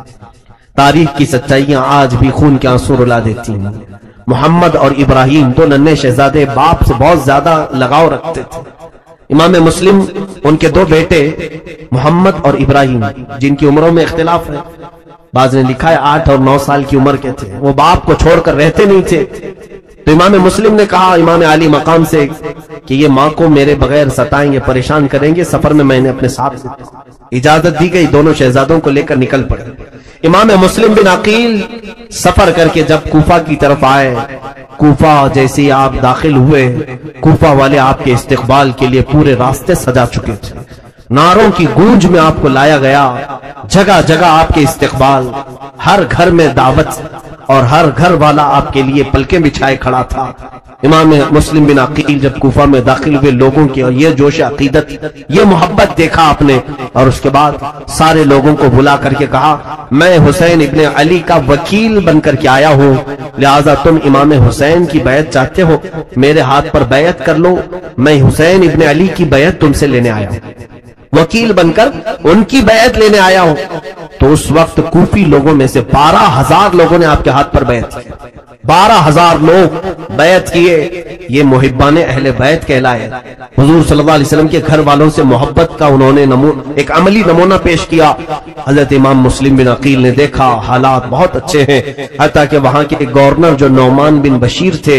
تاریخ کی سچائیاں آج بھی خون کے آنسو رلا دیتی ہیں۔ محمد اور ابراہیم 2 ننھے شہزادے باپ سے بہت زیادہ لگاؤ رکھتے تھے۔ امام مسلم ان کے 2 بیٹے محمد اور ابراہیم، جن کی عمروں میں اختلاف ہے، بعض نے لکھا ہے 8 اور 9 سال کی عمر کے تھے، وہ باپ کو چھوڑ کر رہتے نہیں تھے۔ تو امام مسلم نے کہا امام علی مقام سے کہ یہ ماں کو میرے بغیر ستائیں گے، پریشان کریں گے، سفر میں نے اپنے ساتھ اجازت دی گئی، دونوں شہزادوں کو لے کر نکل پڑے۔ امام مسلم بن عقیل سفر کر کے جب کوفہ کی طرف آئے، کوفہ جیسے آپ داخل ہوئے، کوفہ والے آپ کے استقبال کے لیے پورے راستے سجا چکے تھے، نعروں کی گونج میں آپ کو لایا گیا، جگہ جگہ آپ کے استقبال، ہر گھر میں دعوت، اور ہر گھر والا آپ کے لیے پلکیں بچھائے کھڑا تھا۔ امام مسلم بن عقیل جب کوفہ میں داخل ہوئے، لوگوں کی یہ جوش عقیدت، یہ محبت دیکھا آپ نے، اور اس کے بعد سارے لوگوں کو بلا کر کے کہا میں حسین ابن علی کا وکیل بن کر کے آیا ہوں، لہذا تم امام حسین کی بیعت چاہتے ہو، میرے ہاتھ پر بیعت کر لو، میں حسین ابن علی کی بیعت تم سے لینے آیا ہوں، وکیل بن کر ان کی بیعت لینے آیا ہوں۔ تو اس وقت کوفی لوگوں میں سے 12,000 لوگوں نے آپ کے ہاتھ پر بیعت کی، 12,000 لوگ بیعت کیے، یہ محبان اہل بیت کہلائے۔ حضور صلی اللہ علیہ وسلم کے گھر والوں سے محبت کا انہوں نے ایک عملی نمونہ پیش کیا۔ حضرت امام مسلم بن عقیل نے دیکھا حالات بہت اچھے ہیں، حتیٰ کہ وہاں کے گورنر جو نعمان بن بشیر تھے،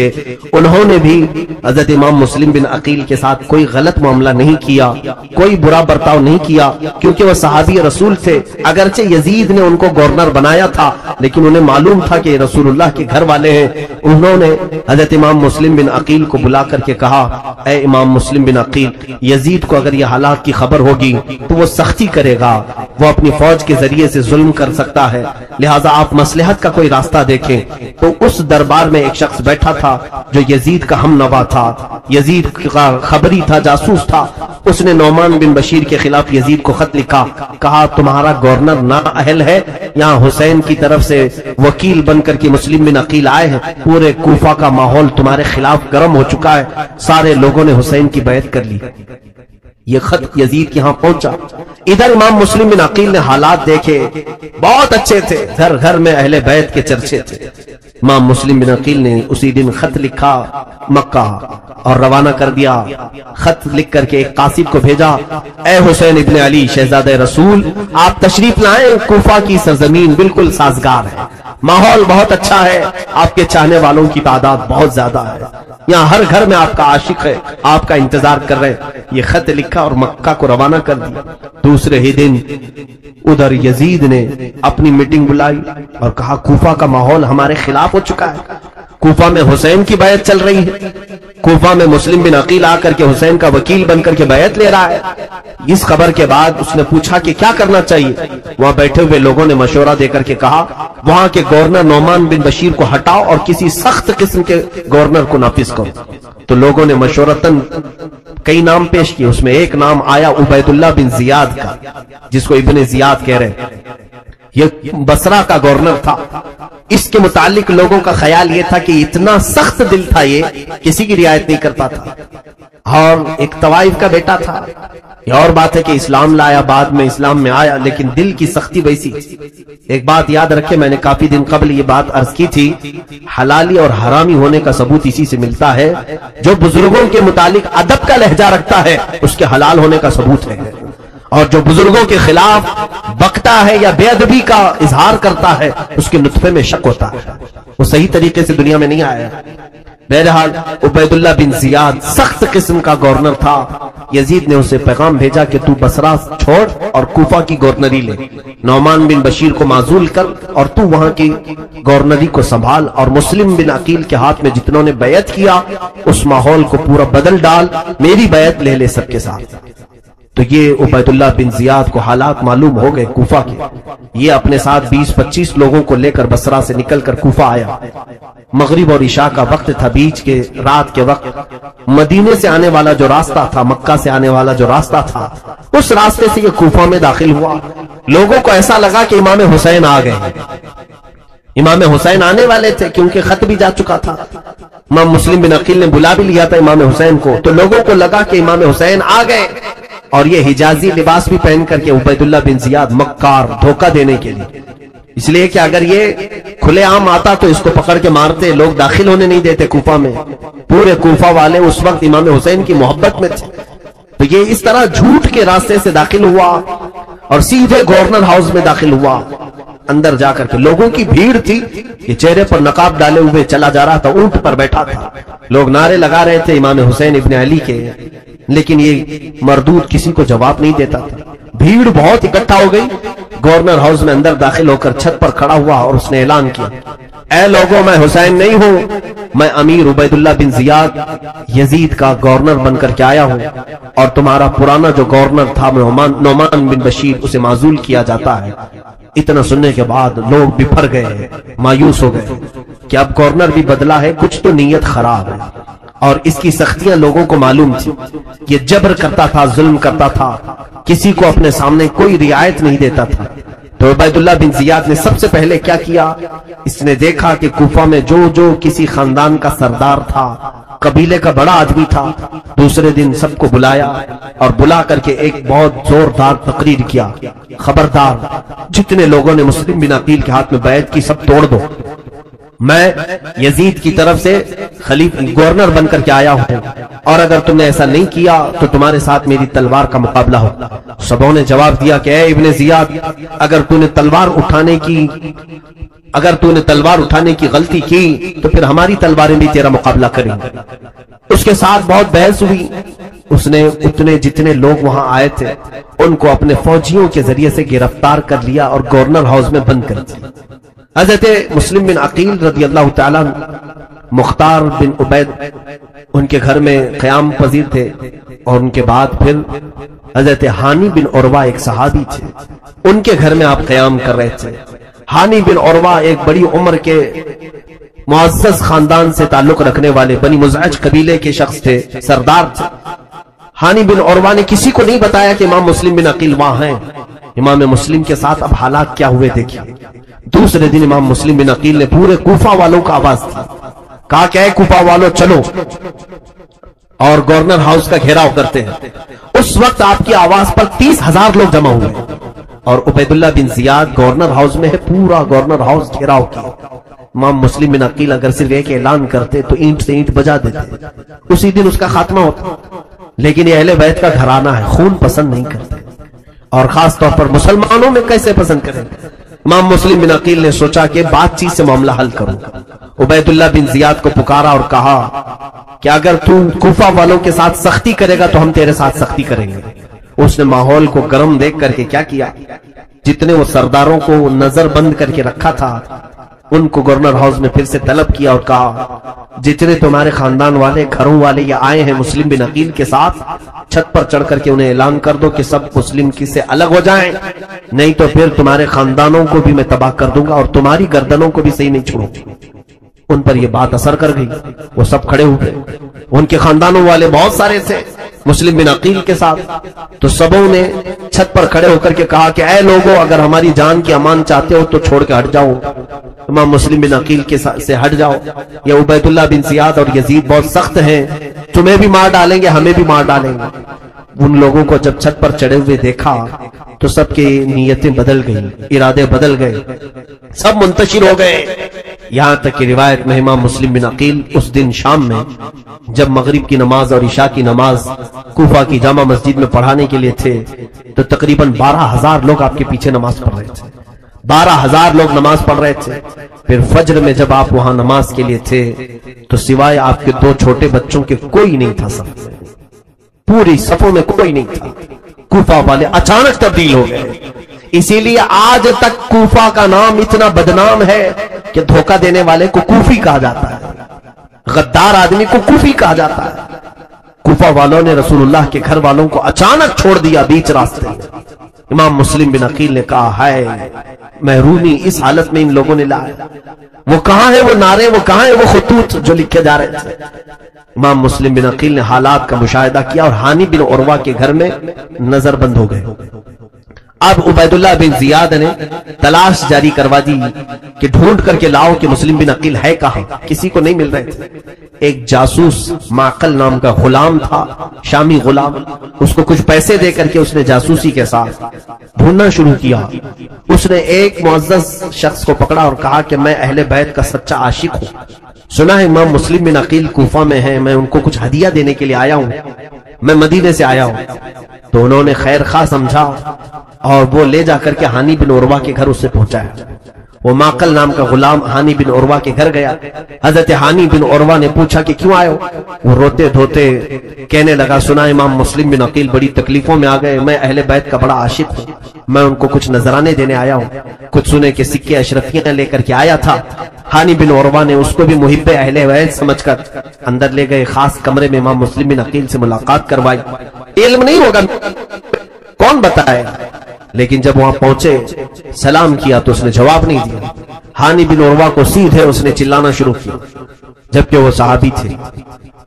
انہوں نے بھی حضرت امام مسلم بن عقیل کے ساتھ کوئی غلط معاملہ نہیں کیا، کوئی برا برتاؤ نہیں کیا، کیونکہ وہ صحابی رسول تھے۔ اگرچہ یزید نے ان کو گورنر بنایا تھا، لیکن انہیں معلوم تھا کہ رسول اللہ کے گھر والے ہیں۔ انہوں نے حضرت امام مسلم بن عقیل کو بلا کر کے کہا اے امام مسلم بن عقیل، یزید کو اگر یہ حالات کی خبر ہوگی تو وہ سختی کرے گا، وہ اپنی فوج کے ذریعے سے ظلم کر سکتا ہے، لہٰذا آپ مصلحت کا کوئی راستہ دیکھیں۔ تو اس دربار میں ایک شخص بیٹھا تھا جو یزید کا ہم نوا تھا، یزید کا خبری تھا، جاسوس تھا۔ اس نے نعمان بن بشیر کے خلاف یزید کو خط لکھا، کہا تمہارا گورنر نااہل ہے، یہاں حسین کی طرف سے وکیل بن کر کے مسلم بن عقیل آئے ہیں، پورے کوفہ کا ماحول تمہارے خلاف گرم ہو چکا ہے، سارے لوگوں نے حسین کی بیعت کر لی۔ یہ خط یزید کے ہاں پہنچا۔ ادھر امام مسلم بن عقیل نے حالات دیکھے، بہت اچھے تھے، گھر گھر میں اہل بیت کے چرچے تھے۔ امام مسلم بن عقیل نے اسی دن خط لکھا مکہ اور روانہ کر دیا۔ خط لکھ کر کے ایک قاصد کو بھیجا، اے حسین ابن علی شہزادہ رسول، آپ تشریف لائیں، کوفہ کی سرزمین بالکل سازگار ہے، ماحول بہت اچھا ہے، آپ کے چاہنے والوں کی تعداد بہت زیادہ ہے، یہاں ہر گھر میں آپ کا عاشق ہے، آپ کا انتظار کر رہے ہیں۔ یہ خط لکھا اور مکہ کو روانہ کر دیا۔ دوسرے ہی دن ادھر یزید نے اپنی میٹنگ بلائی اور کہا کوفہ کا ماحول ہمارے خلاف ہو چکا ہے، کوفہ میں حسین کی بیعت چل رہی ہے، کوفہ میں مسلم بن عقیل آ کر کے حسین کا وکیل بن کر کے بیعت لے رہا ہے۔ اس خبر کے بعد اس نے پوچھا کہ کیا کرنا چاہیے۔ وہاں بیٹھے ہوئے لوگوں نے مشورہ دے کر کے کہا وہاں کے گورنر نعمان بن بشیر کو ہٹاؤ اور کسی سخت قسم کے گورنر کو نافذ کرو۔ تو لوگوں نے مشورتاً کئی نام پیش کیے، اس میں ایک نام آیا عبید اللہ بن زیاد کا، جس کو ابن زیاد کہہ رہے ہیں، یہ بصرہ کا گورنر تھا۔ اس کے متعلق لوگوں کا خیال یہ تھا کہ اتنا سخت دل تھا، یہ کسی کی رعایت نہیں کرتا تھا، اور ایک طوائف کا بیٹا تھا۔ یہ اور بات ہے کہ اسلام لایا، بعد میں اسلام میں آیا، لیکن دل کی سختی ویسی۔ ایک بات یاد رکھے، میں نے کافی دن قبل یہ بات عرض کی تھی، حلالی اور حرامی ہونے کا ثبوت اسی سے ملتا ہے، جو بزرگوں کے متعلق ادب کا لہجہ رکھتا ہے اس کے حلال ہونے کا ثبوت ہے، اور جو بزرگوں کے خلاف بکتا ہے یا بے ادبی کا اظہار کرتا ہے اس کے نطفے میں شک ہوتا ہے، وہ صحیح طریقے سے دنیا میں نہیں آیا۔ بہرحال عبید اللہ بن زیاد سخت قسم کا گورنر تھا۔ یزید نے اسے پیغام بھیجا کہ تو بصرہ چھوڑ اور کوفہ کی گورنری لے، نعمان بن بشیر کو معزول کر اور تو وہاں کی گورنری کو سنبھال، اور مسلم بن عقیل کے ہاتھ میں جتنوں نے بیعت کیا اس ماحول کو پورا بدل ڈال، میری بیعت لے لے سب کے ساتھ۔ تو یہ عبید اللہ بن زیاد کو حالات معلوم ہو گئے کوفہ کے، یہ اپنے ساتھ 20-25 لوگوں کو لے کر بصرہ سے نکل کر کوفہ آیا۔ مغرب اور عشاء کا وقت تھا، بیچ کے رات کے وقت مدینے سے آنے والا جو راستہ تھا، مکہ سے آنے والا جو راستہ تھا، اس راستے سے یہ کوفہ میں داخل ہوا۔ لوگوں کو ایسا لگا کہ امام حسین آ گئے، امام حسین آنے والے تھے کیونکہ خط بھی جا چکا تھا۔ امام مسلم بن عقیل نے بلا بھی لیا تھا امام حسین کو، تو لوگوں کو لگا کہ امام حسین آ گئے، اور یہ حجازی لباس بھی پہن کر کے عبید اللہ بن زیاد مکار، دھوکہ دینے کے لیے، اس لیے کہ اگر یہ کھلے عام آتا تو اس کو پکڑ کے مارتے، لوگ داخل ہونے نہیں دیتے کوفہ میں۔ پورے کوفہ والے اس وقت امام حسین کی محبت میں تھے، تو یہ اس طرح جھوٹ کے راستے سے داخل ہوا اور سیدھے گورنر ہاؤس میں داخل ہوا۔ اندر جا کر کے لوگوں کی بھیڑ تھی، یہ چہرے پر نقاب ڈالے ہوئے چلا جا رہا تھا، اونٹ پر بیٹھا تھا، لوگ نعرے لگا رہے تھے امام حسین ابن علی کے، لیکن یہ مردود کسی کو جواب نہیں دیتا تھا۔ بھیڑ بہت اکٹھا ہو گئی، گورنر ہاؤس میں اندر داخل ہو کر چھت پر کھڑا ہوا اور اس نے اعلان کیا، اے لوگوں، میں حسین نہیں ہوں، میں امیر عبید اللہ بن زیاد یزید کا گورنر بن کر کے آیا ہوں، اور تمہارا پرانا جو گورنر تھا نعمان بن بشیر، اسے معزول کیا جاتا ہے۔ اتنا سننے کے بعد لوگ بپھر گئے، مایوس ہو گئے کہ اب گورنر بھی بدلا ہے، کچھ تو نیت خراب ہے، اور اس کی سختیاں لوگوں کو معلوم تھی، یہ جبر کرتا تھا، ظلم کرتا تھا، کسی کو اپنے سامنے کوئی رعایت نہیں دیتا تھا۔ تو عبید اللہ بن زیاد نے سب سے پہلے کیا کیا، اس نے دیکھا کہ کوفہ میں جو کسی خاندان کا سردار تھا، قبیلے کا بڑا آدمی تھا، دوسرے دن سب کو بلایا اور بلا کر کے ایک بہت زوردار تقریر کیا، خبردار جتنے لوگوں نے مسلم بن عقیل کے ہاتھ میں بیعت کی سب توڑ دو، میں یزید کی طرف سے گورنر بن کر کے آیا ہوں، اور اگر تم نے ایسا نہیں کیا تو تمہارے ساتھ میری تلوار کا مقابلہ ہو۔ سبوں نے جواب دیا کہ اے ابن زیاد، اگر تو نے تلوار اٹھانے کی غلطی کی تو پھر ہماری تلواریں بھی تیرا مقابلہ کریں گے۔ اس کے ساتھ بہت بحث ہوئی، اس نے اتنے جتنے لوگ وہاں آئے تھے ان کو اپنے فوجیوں کے ذریعے سے گرفتار کر لیا اور گورنر ہاؤس میں بند کر دیا۔ حضرت مسلم بن عقیل رضی اللہ تعالیٰ مختار بن عبید ان کے گھر میں قیام پذیر تھے، اور ان کے بعد پھر حضرت ہانی بن عروہ ایک صحابی تھے، ان کے گھر میں آپ قیام کر رہے تھے۔ ہانی بن عروہ ایک بڑی عمر کے معزز خاندان سے تعلق رکھنے والے بنی مزعج قبیلے کے شخص تھے، سردار تھے۔ ہانی بن عروہ نے کسی کو نہیں بتایا کہ امام مسلم بن عقیل وہاں ہیں۔ امام مسلم کے ساتھ اب حالات کیا ہوئے دیکھیے۔ دوسرے دن امام مسلم بن عقیل نے پورے کوفہ والوں کا آواز دی، کہا کہ اے کوفہ والوں چلو اور گورنر ہاؤس کا گھیراؤ کرتے ہیں۔ اس وقت آپ کی آواز پر 30,000 لوگ جمع ہوئے، اور عبید اللہ بن زیاد گورنر ہاؤس میں ہے، پورا گورنر ہاؤس گھیراؤ کیا۔ امام مسلم بن عقیل اگر صرف ایک اعلان کرتے تو اینٹ سے اینٹ بجا دیتے، اسی دن اس کا خاتمہ ہوتا، لیکن یہ اہل بیت کا گھرانہ ہے، خون پسند نہیں کرتے، اور خاص طور پر مسلمانوں میں کیسے پسند کریں۔ امام مسلم بن عقیل نے سوچا کہ بات چیت سے معاملہ حل کروں گا۔ عبید اللہ بن زیاد کو پکارا اور کہا کہ اگر تو کوفہ والوں کے ساتھ سختی کرے گا تو ہم تیرے ساتھ سختی کریں گے۔ اس نے ماحول کو گرم دیکھ کر کے کیا کیا، جتنے وہ سرداروں کو نظر بند کر کے رکھا تھا ان کو گورنر ہاؤس میں پھر سے طلب کیا اور کہا جتنے تمہارے خاندان والے گھروں والے یہ آئے ہیں مسلم بن عقیل کے ساتھ، چھت پر چڑھ کر کے انہیں اعلان کر دو کہ سب مسلم کی سے الگ ہو جائیں، نہیں تو پھر تمہارے خاندانوں کو بھی میں تباہ کر دوں گا اور تمہاری گردنوں کو بھی صحیح نہیں چھوڑوں گا۔ ان پر یہ بات اثر کر گئی، وہ سب کھڑے ہوئے، ان کے خاندانوں والے بہت سارے تھے مسلم بن عقیل کے ساتھ، تو سبوں نے چھت پر کھڑے ہو کر کے کہا کہ اے لوگوں، اگر ہماری جان کی امان چاہتے ہو تو چھوڑ کے ہٹ جاؤ، امام مسلم بن عقیل کے سے ہٹ جاؤ، یہ عبید اللہ بن زیاد اور یزید بہت سخت ہیں، تمہیں بھی مار ڈالیں گے، ہمیں بھی مار ڈالیں گے۔ ان لوگوں کو جب چھت پر چڑھے ہوئے دیکھا تو سب کی نیتیں بدل گئیں، ارادے بدل گئے، سب منتشر ہو گئے، یہاں تک کہ روایت میں امام مسلم بن عقیل اس دن شام میں جب مغرب کی نماز اور عشاء کی نماز کوفہ کی جامع مسجد میں پڑھانے کے لیے تھے تو تقریباً 12,000 لوگ آپ کے پیچھے نماز پڑھ رہے تھے، 12,000 لوگ نماز پڑھ رہے تھے۔ پھر فجر میں جب آپ وہاں نماز کے لیے تھے تو سوائے آپ کے 2 چھوٹے بچوں کے کوئی نہیں تھا، صف میں پوری صفوں میں کوئی نہیں تھا۔ کوفہ والے اچانک تبدیل ہو گئے، اسی لیے آج تک کوفہ کا نام اتنا بدنام ہے کہ دھوکہ دینے والے کو کوفی کہا جاتا ہے، غدار آدمی کو کوفی کہا جاتا ہے۔ کوفہ والوں نے رسول اللہ کے گھر والوں کو اچانک چھوڑ دیا بیچ راستے۔ امام مسلم بن عقیل نے کہا ہے محرومی اس حالت میں ان لوگوں نے لایا، وہ کہاں ہے وہ نعرے، وہ کہاں ہے وہ خطوط جو لکھے جا رہے تھے۔ امام مسلم بن عقیل نے حالات کا مشاہدہ کیا اور ہانی بن عروہ کے گھر میں نظر بند ہو گئے۔ اب عبید اللہ بن زیاد نے تلاش جاری کروا دی کہ ڈھونڈ کر کے لاؤ کہ مسلم بن عقیل ہے کہاں، کسی کو نہیں مل رہے تھے۔ ایک جاسوس معقل نام کا غلام تھا، شامی غلام، اس کو کچھ پیسے دے کر کے اس نے جاسوسی کے ساتھ ڈھونڈنا شروع کیا۔ اس نے ایک معزز شخص کو پکڑا اور کہا کہ میں اہل بیت کا سچا عاشق ہوں، سنا ہے امام مسلم بن عقیل کوفہ میں ہیں، میں ان کو کچھ ہدیہ دینے کے لیے آیا ہوں، میں مدینے سے آیا ہوں۔ تو انہوں نے خیر خواہ سمجھا اور وہ لے جا کر کے ہانی بن عروہ کے گھر اس سے پہنچایا۔ وہ ماقل نام کا غلام ہانی بن عروہ کے گھر گیا. حضرت ہانی بن عروہ نے پوچھا کہ کیوں آئے ہو؟ وہ روتے دھوتے کہنے لگا سنا امام مسلم بن عقیل بڑی تکلیفوں میں آ گئے، میں اہل بیت کا بڑا عاشق ہوں، میں ان کو کچھ نذرانے دینے آیا ہوں، کچھ سنے کے سکے اشرفیاں لے کر کے آیا تھا. ہانی بن عروہ نے اس کو بھی محب اہل بیت سمجھ کر اندر لے گئے، خاص کمرے میں امام مسلم بن عقیل سے ملاقات کروائی. علم نہیں ہوگا کون بتائے، لیکن جب وہاں پہنچے سلام کیا تو اس نے جواب نہیں دیا. ہانی بن عروہ کو سیدھے اس نے چلانا شروع کیا جبکہ وہ صحابی تھے.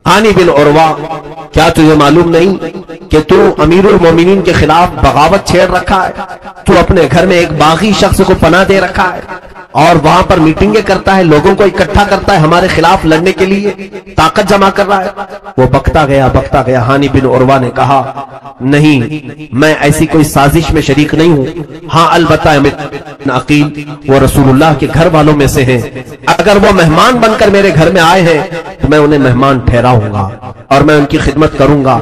ہانی بن عروہ کیا تجھے معلوم نہیں کہ تو امیر المومنین کے خلاف بغاوت چھیڑ رکھا ہے؟ تو اپنے گھر میں ایک باغی شخص کو پناہ دے رکھا ہے اور وہاں پر میٹنگیں کرتا ہے، لوگوں کو اکٹھا کرتا ہے ہمارے خلاف لڑنے کے لیے، طاقت جمع کر رہا ہے. وہ بکتا گیا. ہانی بن عروہ نے کہا نہیں، میں ایسی کوئی سازش میں شریک نہیں ہوں. ہاں البتہ ابن عقیل وہ رسول اللہ کے گھر والوں میں سے ہیں، اگر وہ مہمان بن کر میرے گھر میں آئے ہیں تو میں انہیں مہمان ٹھہراؤں گا اور میں ان کی خدمت کروں گا.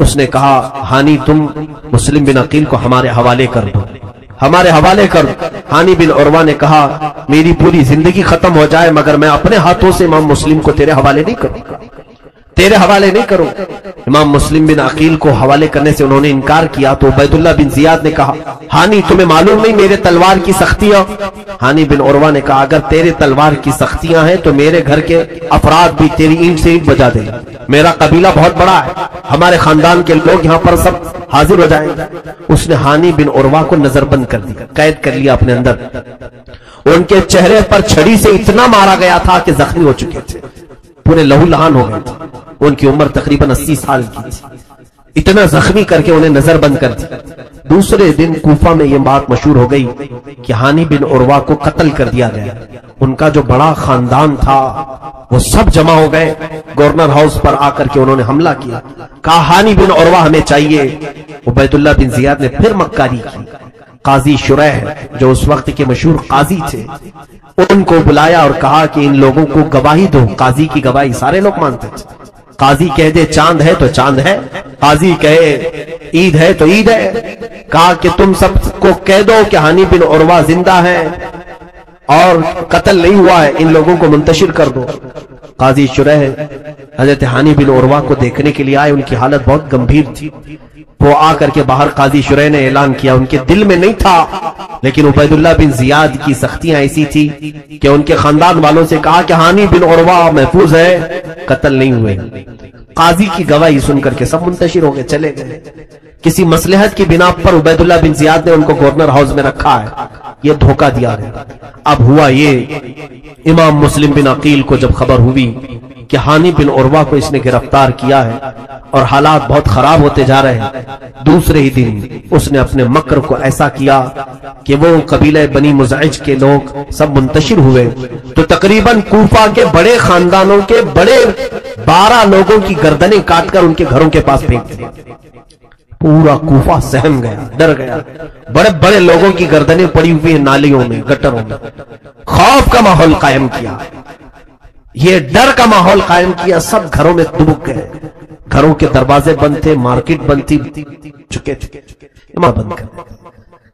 اس نے کہا ہانی تم مسلم بن عقیل کو ہمارے حوالے کر دو، ہمارے حوالے کر. ہانی بن عروہ نے کہا میری پوری زندگی ختم ہو جائے مگر میں اپنے ہاتھوں سے امام مسلم کو تیرے حوالے نہیں کروں، تیرے حوالے نہیں کروں. امام مسلم بن عقیل کو حوالے کرنے سے انہوں نے انکار کیا تو عبید اللہ بن زیاد نے کہا ہانی تمہیں معلوم نہیں میرے تلوار کی سختیاں؟ ہانی بن عروہ نے کہا اگر تیرے تلوار کی سختیاں ہیں تو میرے گھر کے افراد بھی تیری اینٹ سے اینٹ بجا دیں. میرا قبیلہ بہت بڑا ہے، ہمارے خاندان کے لوگ یہاں پر سب حاضر ہو جائیں گے. اس نے ہانی بن عروہ کو نظر بند کر دیا، قید کر لیا اپنے اندر. ان کے چہرے پر چھڑی سے اتنا مارا گیا تھا کہ زخمی ہو چکے تھے، پورے لہو لہان ہو گئے تھے. ان کی عمر تقریباً 80 سال کی تھی. اتنا زخمی کر کے انہیں نظر بند کر دیا. دوسرے دن کوفہ میں یہ بات مشہور ہو گئی کہ ہانی بن عروہ کو قتل کر دیا گیا. ان کا جو بڑا خاندان تھا وہ سب جمع ہو گئے گورنر ہاؤس پر آ کر کے انہوں نے حملہ کیا. کہا ہانی بن عروہ ہمیں چاہیے. عبید اللہ بن زیاد نے پھر مکاری کی. قاضی شریح جو اس وقت کے مشہور قاضی تھے ان کو بلایا اور کہا کہ ان لوگوں کو گواہی دو. قاضی کی گواہی سارے لوگ مانتے تھے. قاضی کہہ دے چاند ہے تو چاند ہے، قاضی کہے عید ہے تو عید ہے. کہا کہ تم سب کو کہہ دو کہ ہانی بن عروہ زندہ ہے اور قتل نہیں ہوا ہے، ان لوگوں کو منتشر کر دو. قاضی شریح حضرت ہانی بن عروہ کو دیکھنے کے لیے آئے. ان کی حالت بہت گمبھیر تھی. وہ آ کر کے باہر قاضی شریح نے اعلان کیا، ان کے دل میں نہیں تھا لیکن عبید اللہ بن زیاد کی سختیاں ایسی تھی کہ ان کے خاندان والوں سے کہا کہ ہانی بن عروہ محفوظ ہے، قتل نہیں ہوئے. قاضی کی گواہی سن کر کے سب منتشر ہو گئے، چلے گئے. کسی مصلحت کی بنا پر عبید اللہ بن زیاد نے ان کو گورنر ہاؤس میں رکھا ہے، یہ دھوکہ دیا گیا. اب ہوا یہ امام مسلم بن عقیل کو جب خبر ہوئی کہ ہانی بن عروہ کو اس نے گرفتار کیا ہے اور حالات بہت خراب ہوتے جا رہے ہیں، دوسرے ہی دن اس نے اپنے مکر کو ایسا کیا کہ وہ قبیلہ بنی مزعج کے لوگ سب منتشر ہوئے تو تقریباً کوفہ کے بڑے خاندانوں کے بڑے 12 لوگوں کی گردنیں کاٹ کر ان کے گھروں کے پاس پھینک دی. پورا کوفہ سہم گیا، ڈر گیا. بڑے بڑے لوگوں کی گردنیں پڑی ہوئی ہیں نالیوں میں، گٹروں میں. خوف کا ماحول قائم کیا، یہ ڈر کا ماحول قائم کیا. سب گھروں میں دبک گئے، گھروں کے دروازے بند تھے، مارکیٹ بند تھی، چکے بند کر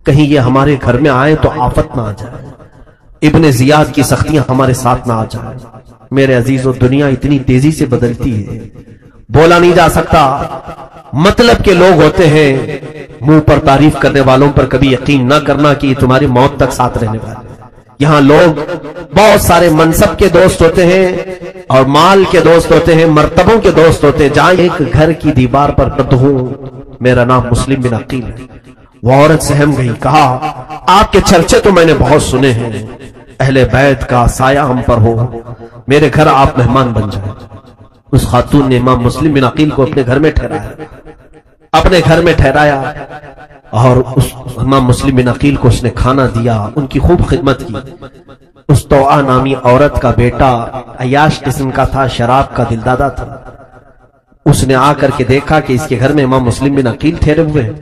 کہیں یہ ہمارے گھر میں آئے تو آفت نہ آ جائے، ابن زیاد کی سختیاں ہمارے ساتھ نہ آ جائے. میرے عزیزو دنیا اتنی تیزی سے بدلتی ہے، بولا نہیں جا سکتا. مطلب کے لوگ ہوتے ہیں، منہ پر تعریف کرنے والوں پر کبھی یقین نہ کرنا کہ یہ تمہاری موت تک ساتھ رہنے والے. یہاں لوگ بہت سارے منصب کے دوست ہوتے ہیں اور مال کے دوست ہوتے ہیں، مرتبوں کے دوست ہوتے ہیں. جہاں ایک گھر کی دیوار پر خط ہوں میرا نام مسلم بن عقیل ہے. وہ عورت سہم گئی، کہا آپ کے چرچے تو میں نے بہت سنے ہیں، اہل بیت کا سایہ ہم پر ہو، میرے گھر آپ مہمان بن جائیں. اس خاتون نے امام مسلم بن عقیل کو اپنے گھر میں ٹھہرایا، اور اس امام مسلم بن عقیل کو اس نے کھانا دیا، ان کی خوب خدمت کی. اس توعہ نامی عورت کا بیٹا عیاش قسم کا تھا، شراب کا دلدادہ تھا. اس نے آ کر کے دیکھا کہ اس کے گھر میں امام مسلم بن عقیل ٹھہرے ہوئے ہیں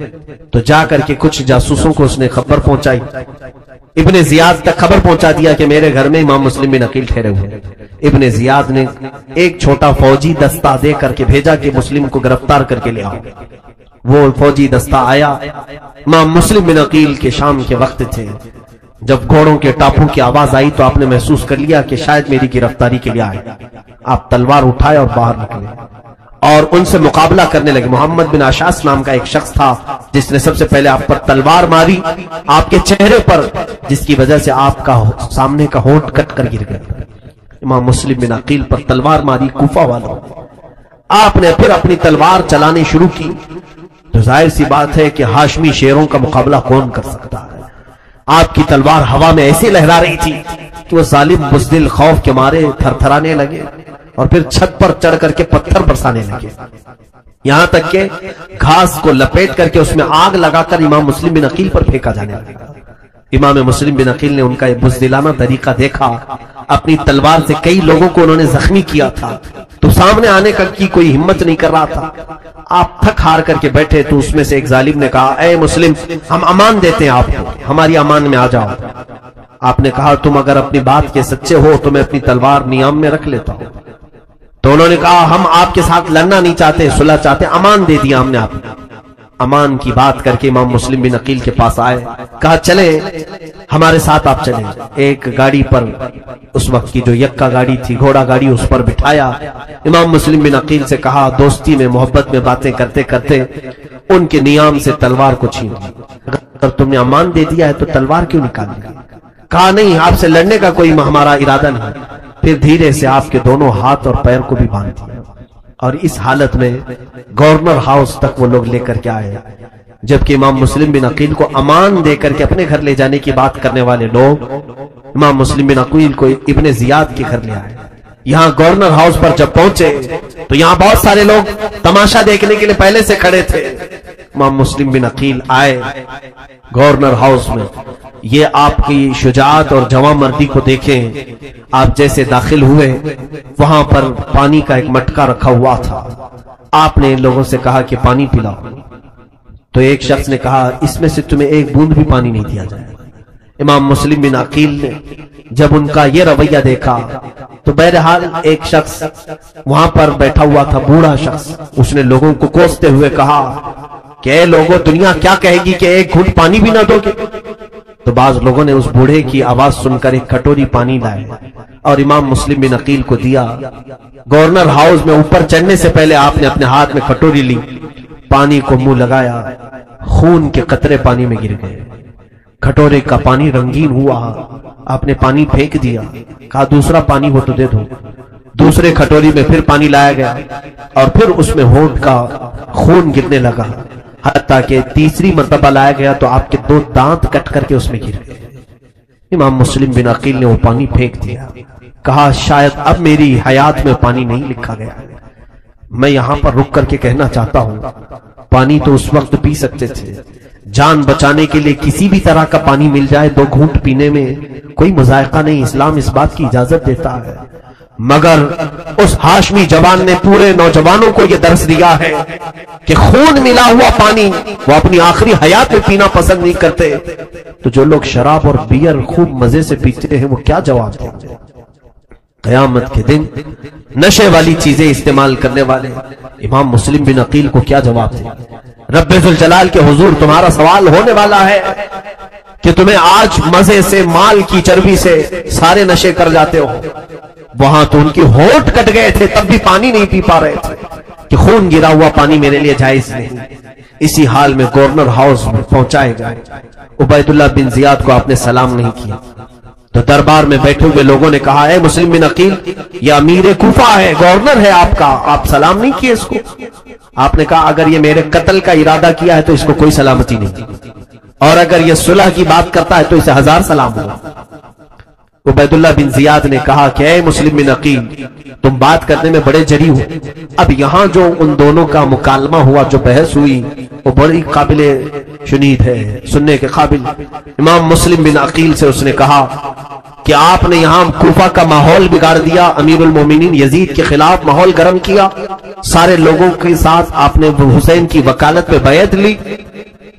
تو جا کر کے کچھ جاسوسوں کو اس نے خبر پہنچائی. ابن زیاد تک خبر پہنچا دیا کہ میرے گھر میں امام مسلم بن عقیل ٹھہرے ہوئے ہیں. ابن زیاد نے ایک چھوٹا فوجی دستہ دے کر کے بھیجا کہ مسلم کو گرفتار کر کے لے آؤ. وہ فوجی دستہ آیا، امام مسلم بن عقیل کے شام کے وقت تھے. جب گھوڑوں کے ٹاپوں کی آواز آئی تو آپ نے محسوس کر لیا کہ شاید میری گرفتاری کے لیے آئے. آپ تلوار اٹھائے اور باہر نکلے اور ان سے مقابلہ کرنے لگے. محمد بن اشعث نام کا ایک شخص تھا جس نے سب سے پہلے آپ پر تلوار ماری، آپ کے چہرے پر، جس کی وجہ سے آپ کا سامنے کا ہونٹ کٹ کر گر گیا. امام مسلم بن عقیل پر تلوار ماری کوفہ والوں. آپ نے پھر اپنی تلوار چلانے شروع کی تو ظاہر سی بات ہے کہ ہاشمی شیروں کا مقابلہ کون کر سکتا ہے. آپ کی تلوار ہوا میں ایسی لہرا رہی تھی کہ وہ ظالم بزدل خوف کے مارے تھر تھرانے لگے اور پھر چھت پر چڑھ کر کے پتھر برسانے لگے، یہاں تک کہ گھاس کو لپیٹ کر کے اس میں آگ لگا کر امام مسلم بن عقیل پر پھینکا جانے لگا. امام مسلم بن عقیل نے ان کا یہ بزدلانہ طریقہ دیکھا. اپنی تلوار سے کئی لوگوں کو انہوں نے زخمی کیا تھا تو سامنے آنے کی کوئی ہمت نہیں کر رہا تھا. آپ تھک ہار کر کے بیٹھے تو اس میں سے ایک ظالم نے کہا، اے مسلم، ہم امان دیتے ہیں آپ کو، ہماری امان میں آ جاؤ. آپ نے کہا، تم اگر اپنی بات کے سچے ہو تو میں اپنی تلوار نیام میں رکھ لیتا ہوں. تو انہوں نے کہا، ہم آپ کے ساتھ لڑنا نہیں چاہتے، صلح چاہتے. امان دے دیا ہم نے آپ کو. امان کی بات کر کے امام مسلم بن عقیل کے پاس آئے، کہا چلیں ہمارے ساتھ آپ چلیں. ایک گاڑی پر، اس وقت کی جو یکا گاڑی تھی، گھوڑا گاڑی، اس پر بٹھایا. امام مسلم بن عقیل سے کہا، دوستی میں محبت میں باتیں کرتے کرتے ان کے نیام سے تلوار کو چھین لی. اگر تم نے امان دے دیا ہے تو تلوار کیوں نکال لی؟ کہا، نہیں، آپ سے لڑنے کا کوئی ہمارا ارادہ نہیں. پھر دھیرے سے آپ کے دونوں ہاتھ اور پیر کو بھی باندھ دیا اور اس حالت میں گورنر ہاؤس تک وہ لوگ لے کر کے آئے. جبکہ امام مسلم بن عقیل کو امان دے کر کے اپنے گھر لے جانے کی بات کرنے والے لوگ امام مسلم بن عقیل کو ابن زیاد کے گھر لے آئے. یہاں گورنر ہاؤس پر جب پہنچے تو یہاں بہت سارے لوگ تماشا دیکھنے کے لیے پہلے سے کھڑے تھے. امام مسلم بن عقیل آئے گورنر ہاؤس میں. یہ آپ کی شجاعت اور جواں مردی کو دیکھیں. آپ جیسے داخل ہوئے وہاں پر پانی کا ایک مٹکا رکھا ہوا تھا. آپ نے ان لوگوں سے کہا کہ پانی پلاؤ. تو ایک شخص نے کہا، اس میں سے تمہیں ایک بوند بھی پانی نہیں دیا جائے. امام مسلم بن عقیل نے جب ان کا یہ رویہ دیکھا تو بہرحال ایک شخص وہاں پر بیٹھا ہوا تھا، بوڑھا شخص. اس نے لوگوں کو کوستے ہوئے کہا کہ اے لوگوں، دنیا کیا کہے گی کہ ایک گھونٹ پانی بھی نہ دو گے؟ تو بعض لوگوں نے اس بوڑھے کی آواز سن کر ایک کٹوری پانی لائے اور امام مسلم بن عقیل کو دیا. گورنر ہاؤس میں اوپر چڑھنے سے پہلے آپ نے اپنے ہاتھ میں کٹوری لی، پانی کو منہ لگایا، خون کے قطرے پانی میں گر گئے. کھٹورے کا پانی رنگین ہوا. آپ نے پانی پھینک دیا، کہا دوسرا پانی ہو تو دے دو. دوسرے کھٹوری میں پھر پانی لایا گیا اور پھر اس میں ہونٹ کا خون گرنے لگا. حتیٰ کہ تیسری مرتبہ لایا گیا تو آپ کے 2 دانت کٹ کر کے اس میں گر گئے. امام مسلم بن عقیل نے وہ پانی پھینک دیا. کہا، شاید اب میری حیات میں پانی نہیں لکھا گیا. میں یہاں پر رک کر کے کہنا چاہتا ہوں، پانی تو اس وقت پی سکتے تھے. جان بچانے کے لیے کسی بھی طرح کا پانی مل جائے 2 گھونٹ پینے میں کوئی مذائقہ نہیں. اسلام اس بات کی اجازت دیتا ہے. مگر اس ہاشمی جوان نے پورے نوجوانوں کو یہ درس دیا ہے کہ خون ملا ہوا پانی وہ اپنی آخری حیات میں پینا پسند نہیں کرتے. تو جو لوگ شراب اور بیئر خوب مزے سے پیتے ہیں وہ کیا جواب دیں گے؟ قیامت کے دن نشے والی چیزیں استعمال کرنے والے امام مسلم بن عقیل کو کیا جواب دیں؟ رب ذوالجلال کے حضور تمہارا سوال ہونے والا ہے کہ تمہیں آج مزے سے، مال کی چربی سے سارے نشے کر جاتے ہو. وہاں تو ان کی ہونٹ کٹ گئے تھے تب بھی پانی نہیں پی پا رہے تھے کہ خون گرا ہوا پانی میرے لیے جائز نہیں. اسی حال میں گورنر ہاؤس میں پہنچائے گئے. عبید اللہ بن زیاد کو آپ نے سلام نہیں کیا تو دربار میں بیٹھے ہوئے لوگوں نے کہا، اے مسلم بن عقیل، یہ امیر کوفہ ہے، گورنر ہے آپ کا، آپ سلام نہیں کیے اس کو؟ آپ نے کہا، اگر یہ میرے قتل کا ارادہ کیا ہے تو اس کو کوئی سلامتی نہیں، اور اگر یہ صلح کی بات کرتا ہے تو اسے 1000 سلام ہوا. عبید اللہ بن زیاد نے کہا کہ اے مسلم بن عقیل، تم بات کرنے میں بڑے جری ہو. اب یہاں جو ان دونوں کا مکالمہ ہوا، جو بحث ہوئی، وہ بڑی قابل شنید ہے، سننے کے قابل. امام مسلم بن عقیل سے اس نے کہا کہ آپ نے یہاں کوفہ کا ماحول بگاڑ دیا، امیر المومنین یزید کے خلاف ماحول گرم کیا. سارے لوگوں کے ساتھ آپ نے حسین کی وکالت پہ بیعت لی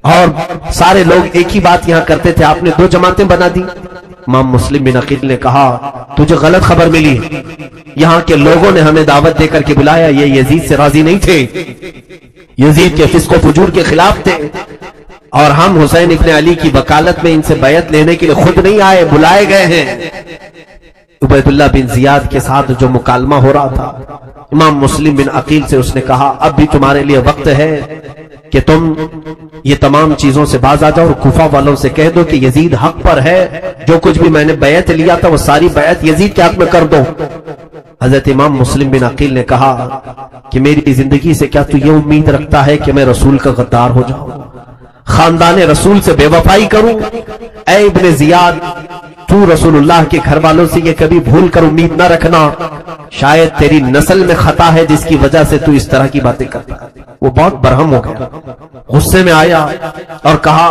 اور سارے لوگ ایک ہی بات یہاں کرتے تھے، آپ نے 2 جماعتیں بنا دی. امام مسلم بن عقیل نے کہا، تجھے غلط خبر ملی. یہاں کے لوگوں نے ہمیں دعوت دے کر کے بلایا، یہ یزید سے راضی نہیں تھے، یزید کے فسق و فجور کے خلاف تھے. اور ہم حسین ابن علی کی وکالت میں ان سے بیعت لینے کے لیے خود نہیں آئے، بلائے گئے ہیں۔ عبید اللہ بن زیاد کے ساتھ جو مکالمہ ہو رہا تھا، امام مسلم بن عقیل سے اس نے کہا اب بھی تمہارے لیے وقت ہے کہ تم یہ تمام چیزوں سے باز آ جاؤ اور کوفہ والوں سے کہہ دو کہ یزید حق پر ہے، جو کچھ بھی میں نے بیعت لیا تھا وہ ساری بیعت یزید کے حق میں کر دو۔ حضرت امام مسلم بن عقیل نے کہا کہ میری زندگی سے کیا تو یہ امید رکھتا ہے کہ میں رسول کا غدار ہو جاؤں، خاندان رسول سے بے وفائی کروں؟ اے ابن زیاد، تو رسول اللہ کے گھر والوں سے یہ کبھی بھول کر امید نہ رکھنا، شاید تیری نسل میں خطا ہے جس کی وجہ سے تو اس طرح کی باتیں کرتا ہے۔ وہ بہت برہم ہو گیا، غصے میں آیا اور کہا،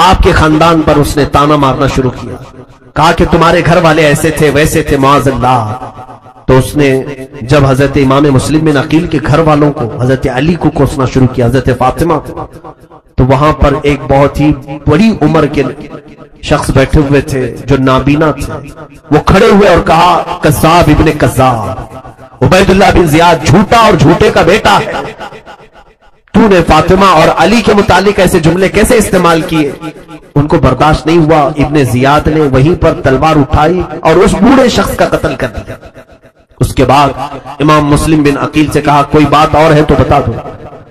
آپ کے خاندان پر اس نے تانا مارنا شروع کیا، کہا کہ تمہارے گھر والے ایسے تھے ویسے تھے، معاذ اللہ۔ تو اس نے جب حضرت امام مسلم بن عقیل کے گھر والوں کو، حضرت علی کو کوسنا شروع کیا، حضرت فاطمہ، تو وہاں پر ایک بہت ہی بڑی عمر کے شخص بیٹھے ہوئے تھے جو نابینا تھے، وہ کھڑے ہوئے اور کہا، کذاب ابن کذاب، عبید اللہ بن زیاد جھوٹا اور جھوٹے کا بیٹا ہے، تو نے فاطمہ اور علی کے متعلق ایسے جملے کیسے استعمال کیے؟ ان کو برداشت نہیں ہوا، ابن زیاد نے وہیں پر تلوار اٹھائی اور اس بوڑھے شخص کا قتل کر دیا۔ اس کے بعد امام مسلم بن عقیل سے کہا کوئی بات اور ہے تو بتا دو۔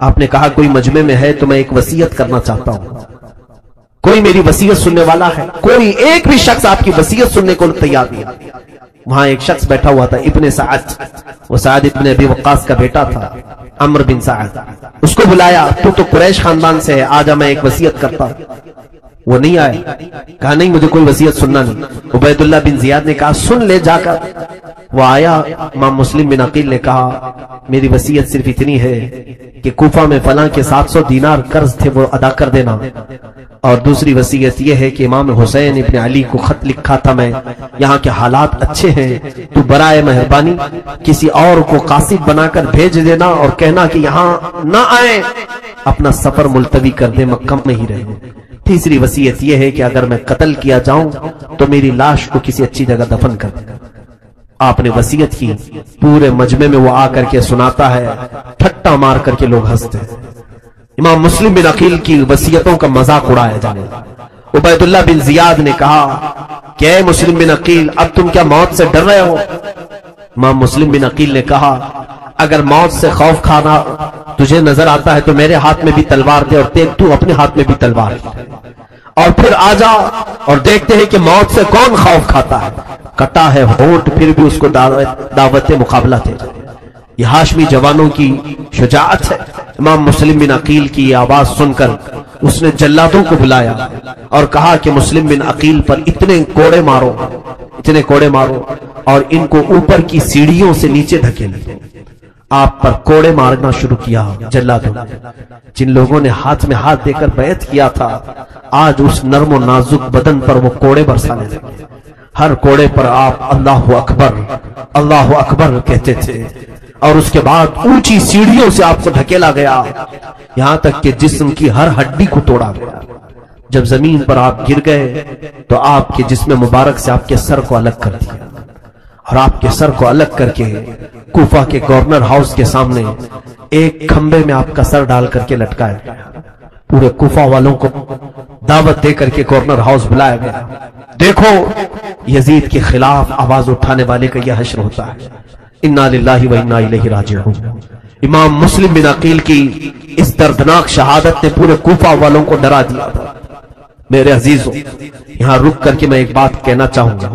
آپ نے کہا کوئی مجمع میں ہے تو میں ایک وصیت کرنا چاہتا ہوں، کوئی میری وصیت سننے والا ہے؟ کوئی ایک بھی شخص آپ کی وصیت سننے کو تیار نہیں۔ وہاں ایک شخص بیٹھا ہوا تھا، ابن سعد، وہ سعد ابن ابی وقاص کا بیٹا تھا، عمرو بن سعد۔ اس کو بلایا، تو قریش خاندان سے ہے، آجا میں ایک وصیت کرتا ہوں۔ وہ نہیں آئے، کہا نہیں مجھے کوئی وصیت سننا نہیں۔ عبید اللہ بن زیاد نے کہا سن لے جا کر۔ وہ آیا، امام مسلم بن عقیل نے کہا میری وصیت صرف اتنی ہے کہ کوفہ میں فلاں کے 700 دینار قرض تھے وہ ادا کر دینا، اور دوسری وصیت یہ ہے کہ امام حسین ابن علی کو خط لکھا تھا میں، یہاں کے حالات اچھے ہیں، تو برائے مہربانی کسی اور کو قاصد بنا کر بھیج دینا اور کہنا کہ یہاں نہ آئیں، اپنا سفر ملتوی کر دیں، مکہ میں ہی رہیں۔ تیسری وصیت یہ ہے کہ اگر میں قتل کیا جاؤں تو میری لاش کو کسی اچھی جگہ دفن کر دیں۔ آپ نے وصیت کی، پورے مجمع میں وہ آ کر کے سناتا ہے، ٹھٹا مار کر کے لوگ ہنستے ہیں۔ امام مسلم بن عقیل کی وصیتوں کا مذاق اڑایا جانے لگا۔ عبید اللہ بن زیاد نے کہا کہ اے مسلم بن عقیل، اب تم کیا موت سے ڈر رہے ہو؟ امام مسلم بن عقیل نے کہا اگر موت سے خوف کھانا تجھے نظر آتا ہے تو میرے ہاتھ میں بھی تلوار دے، اور تو اپنے ہاتھ میں بھی تلوار دے، اور پھر آ جا اور دیکھتے ہیں کہ موت سے کون خوف کھاتا ہے۔ کٹا ہے ہونٹ، پھر بھی اس کو دعوت مقابلہ دے۔ یہ ہاشمی جوانوں کی شجاعت ہے۔ امام مسلم بن عقیل کی یہ آواز سن کر اس نے جلادوں کو بلایا اور کہا کہ مسلم بن عقیل پر اتنے کوڑے مارو، اتنے کوڑے مارو، اور ان کو اوپر کی سیڑھیوں سے نیچے دھکیلو۔ آپ پر کوڑے مارنا شروع کیا جلادوں، جن لوگوں نے ہاتھ میں ہاتھ دے کر بیعت کیا تھا، آج اس نرم و نازک بدن پر وہ کوڑے برسانے لگے۔ ہر کوڑے پر آپ اللہ اکبر اللہ اکبر کہتے تھے، اور اس کے بعد اونچی سیڑھیوں سے آپ کو دھکیلا گیا، یہاں تک کہ جسم کی ہر ہڈی کو توڑا گیا۔ جب زمین پر آپ گر گئے تو آپ کے جسم مبارک سے آپ کے سر کو الگ کر دیا، اور آپ کے سر کو الگ کر کے کوفہ کے گورنر ہاؤس کے سامنے ایک کھمبے میں آپ کا سر ڈال کر کے لٹکایا گیا۔ پورے کوفہ والوں کو دعوت دے کر کے گورنر ہاؤس بلایا گیا۔ دیکھو یزید کے خلاف آواز اٹھانے والے کا یہ حشر ہوتا ہے۔ انا للہ و انا الیہ راجعون۔ امام مسلم بن عقیل کی اس دردناک شہادت نے پورے کوفہ والوں کو ڈرا دیا تھا۔ میرے عزیزوں، یہاں رک کر کے میں ایک بات کہنا چاہوں گا،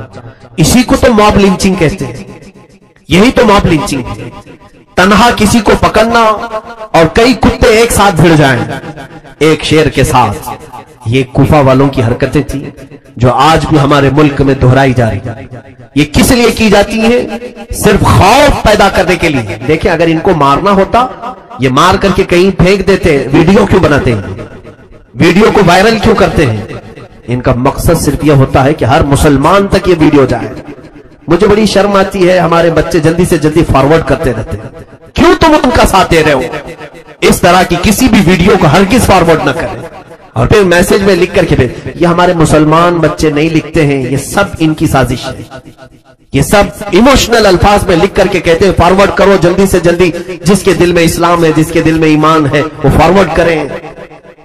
اسی کو تو موب لنچنگ کہتے ہیں، یہی تو موب لنچنگ ہے۔ تنہا کسی کو پکڑنا اور کئی کتے ایک ساتھ بھڑ جائیں ایک شیر کے ساتھ، یہ کوفہ والوں کی حرکتیں تھیں جو آج بھی ہمارے ملک میں دہرائی جا رہی ہیں۔ یہ کس لیے کی جاتی ہیں؟ صرف خوف پیدا کرنے کے لیے۔ دیکھیں اگر ان کو مارنا ہوتا یہ مار کر کے کہیں پھینک دیتے، ویڈیو کیوں بناتے ہیں، ویڈیو کو وائرل کیوں کرتے ہیں؟ ان کا مقصد صرف یہ ہوتا ہے کہ ہر مسلمان تک یہ ویڈیو جائے۔ مجھے بڑی شرم آتی ہے، ہمارے بچے جلدی سے جلدی فارورڈ کرتے رہتے ہیں۔ کیوں تم ان کا ساتھ دے رہے ہو؟ اس طرح کی کسی بھی ویڈیو کو ہرگز فارورڈ نہ کریں، اور پھر میسج میں لکھ کر کے یہ ہمارے مسلمان بچے نہیں لکھتے ہیں، یہ سب ان کی سازش ہے۔ یہ سب ایموشنل الفاظ میں لکھ کر کے کہتے ہیں فارورڈ کرو جلدی سے جلدی، جس کے دل میں اسلام ہے، جس کے دل میں ایمان ہے وہ فارورڈ کریں۔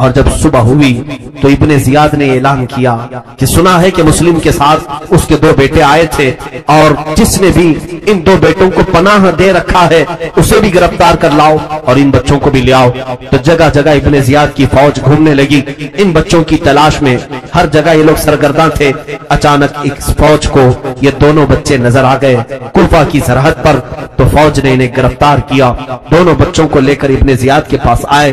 اور جب صبح ہوئی تو ابن زیاد نے اعلان کیا کہ سنا ہے کہ مسلم کے ساتھ اس کے 2 بیٹے آئے تھے، اور جس نے بھی ان 2 بیٹوں کو پناہ دے رکھا ہے اسے بھی گرفتار کر لاؤ اور ان بچوں کو بھی لے آؤ۔ تو جگہ جگہ ابن زیاد کی فوج گھومنے لگی ان بچوں کی تلاش میں، ہر جگہ یہ لوگ سرگرداں تھے۔ اچانک ایک فوج کو یہ دونوں بچے نظر آ گئے کوفہ کی سرحد پر، تو فوج نے انہیں گرفتار کیا۔ دونوں بچوں کو لے کر ابن زیاد کے پاس آئے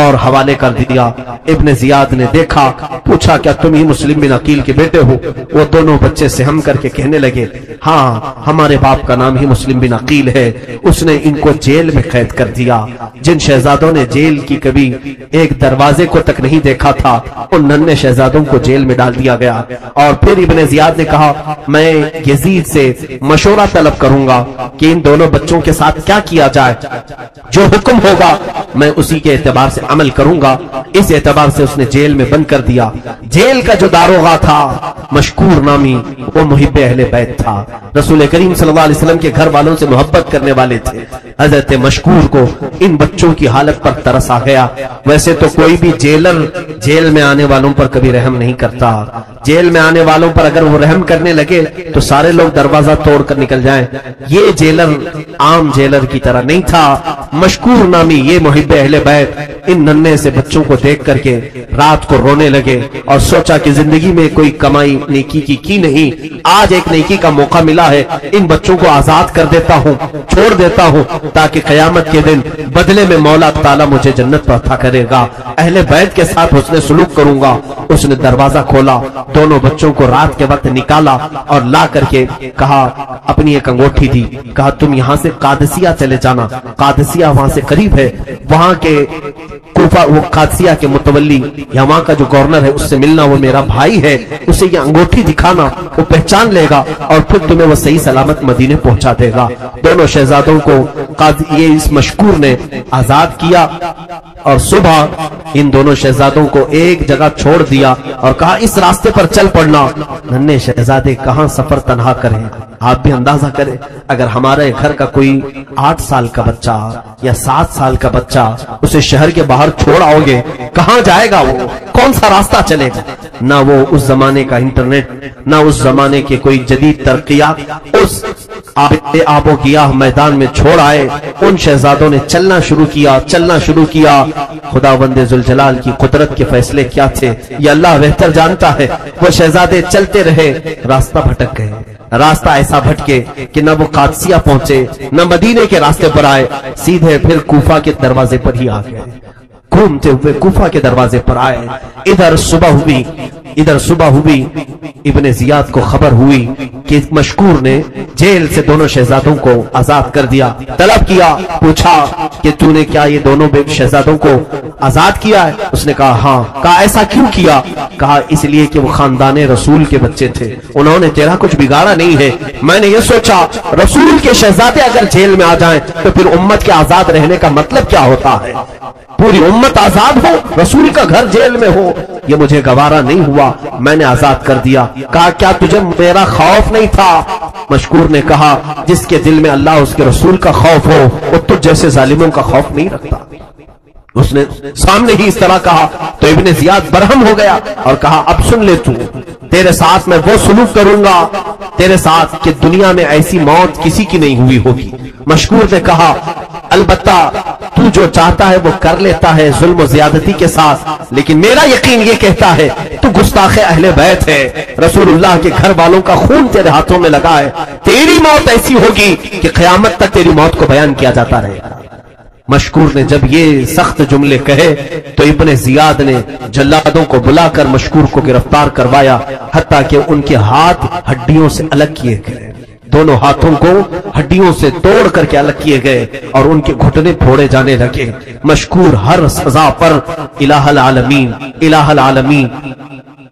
اور حوالے کر دیا۔ ابن زیاد نے دیکھا، پوچھا کیا تم ہی مسلم بن عقیل کے بیٹے ہو؟ وہ دونوں بچے سہم کر کے کہنے لگے ہاں، ہمارے باپ کا نام ہی مسلم بن عقیل ہے، اس نے ان کو جیل میں قید کر دیا۔ جن شہزادوں نے جیل کی کبھی ایک دروازے کو تک نہیں دیکھا تھا، ان ننھے شہزادوں کو جیل میں ڈال دیا گیا۔ اور پھر ابن زیاد نے کہا میں یزید سے مشورہ طلب کروں گا کہ ان دونوں بچوں کے ساتھ کیا کیا جائے، جو حکم ہوگا میں اسی کے اعتبار سے عمل کروں گا۔ اس اعتبار سے اس نے جیل میں بند کر دیا۔ جیل کا جو داروغہ تھا مشکور نامی، وہ محب اہل بیت تھا، رسول کریم صلی اللہ علیہ وسلم کے گھر والوں سے محبت کرنے والے تھے۔ حضرت مشکور کو ان بچوں کی حالت پر ترس آ گیا۔ ویسے تو کوئی بھی جیلر جیل میں آنے والوں پر کبھی رحم نہیں کرتا، جیل میں آنے والوں پر اگر وہ رحم کرنے لگے تو سارے لوگ دروازہ توڑ کر نکل جائیں۔ یہ جیلر عام جیلر کی طرح نہیں تھا، مشکور نامی یہ محب اہل بیت ان ننھے سے بچوں کو دیکھ کر کے رات کو رونے لگے اور سوچا کہ زندگی میں کوئی کمائی نیکی کی نہیں، آج ایک نیکی کا موقع ملا ہے، ان بچوں کو آزاد کر دیتا ہوں، چھوڑ دیتا ہوں، تاکہ قیامت کے دن بدلے میں مولا تعالیٰ مجھے جنت پر عطا کرے گا، اہل بیت کے ساتھ حسن سلوک کروں گا۔ اس نے دروازہ کھولا، دونوں بچوں کو رات کے وقت نکالا اور لا کر کے کہا، اپنی ایک انگوٹھی دی، کہا تم یہاں سے قادسیہ چلے جانا، قادسیہ وہاں سے قریب ہے، وہاں کے کوفہ وہ قادسیہ کے متولی یا وہاں کا جو گورنر ہے اس سے ملنا، وہ میرا بھائی ہے، اسے یہ انگوٹھی دکھانا، وہ پہچان لے گا اور پھر تمہیں وہ صحیح سلامت مدینے پہنچا دے گا۔ دونوں شہزادوں کو یہ اس مشکور نے آزاد کیا اور صبح ان دونوں شہزادوں کو ایک جگہ چھوڑ دیا اور کہا اس راستے پر چل پڑنا۔ ننھے شہزادے کہاں سفر تنہا کریں، آپ بھی اندازہ کریں، اگر ہمارے گھر کا کوئی 8 سال کا بچہ یا 7 سال کا بچہ اسے شہر کے باہر چھوڑ آؤ گے، کہاں جائے گا، وہ کون سا راستہ چلے گا؟ نہ وہ اس زمانے کا انٹرنیٹ، نہ اس زمانے کے کوئی جدید ترقیات اس آب و گیاہ میدان میں چھوڑ آئے۔ ان شہزادوں نے چلنا شروع کیا۔ خداوند ذوالجلال کی قدرت کے فیصلے کیا تھے یہ اللہ بہتر جانتا ہے۔ وہ شہزادے چلتے رہے، راستہ بھٹک گئے، راستہ ایسا بھٹکے کہ نہ وہ قادسیہ پہنچے نہ مدینے کے راستے پر آئے، سیدھے پھر کوفہ کے دروازے پر ہی آ گئے، گھومتے ہوئے کوفہ کے دروازے پر آئے۔ ادھر صبح ہوئی، ابن زیاد کو خبر ہوئی کہ مشکور نے جیل سے دونوں شہزادوں کو آزاد کر دیا۔ طلب کیا، پوچھا کہ تو نے کیا یہ دونوں شہزادوں کو آزاد کیا ہے؟ اس نے کہا ہاں۔ کہا ایسا کیوں کیا؟ کہا اس لیے کہ وہ خاندان رسول کے بچے تھے، انہوں نے تیرا کچھ بگاڑا نہیں ہے، میں نے یہ سوچا رسول کے شہزادے اگر جیل میں آ جائیں تو پھر امت کے آزاد رہنے کا مطلب کیا ہوتا ہے؟ پوری امت آزاد ہو، رسول کا گھر جیل میں ہو، یہ مجھے گوارا نہیں ہوا، میں نے آزاد کر دیا۔ کہا کیا تجھے میرا خوف نہیں تھا؟ مشکور نے کہا جس کے دل میں اللہ اس کے رسول کا خوف ہو وہ تجھ جیسے ظالموں کا خوف نہیں رکھتا۔ اس نے سامنے ہی اس طرح کہا تو ابن زیاد برہم ہو گیا اور کہا اب سن لے، تو تیرے ساتھ میں وہ سلوک کروں گا تیرے ساتھ کہ دنیا میں ایسی موت کسی کی نہیں ہوئی ہوگی۔ مشکور نے کہا البتہ تو جو چاہتا ہے وہ کر لیتا ہے ظلم و زیادتی کے ساتھ، لیکن میرا یقین یہ کہتا ہے تو گستاخ اہل بیت ہے، رسول اللہ کے گھر والوں کا خون تیرے ہاتھوں میں لگا ہے، تیری موت ایسی ہوگی کہ قیامت تک تیری موت کو بیان کیا جاتا رہے گا۔ مشکور نے جب یہ سخت جملے کہے تو ابن زیاد نے جلادوں کو بلا کر مشکور کو گرفتار کروایا، حتیٰ کہ ان کے ہاتھ ہڈیوں سے الگ کیے گئے، دونوں ہاتھوں کو ہڈیوں سے توڑ کر کے الگ کیے گئے اور ان کے گھٹنے پھوڑے جانے لگے۔ مشکور ہر سزا پر الہ العالمین الہ العالمین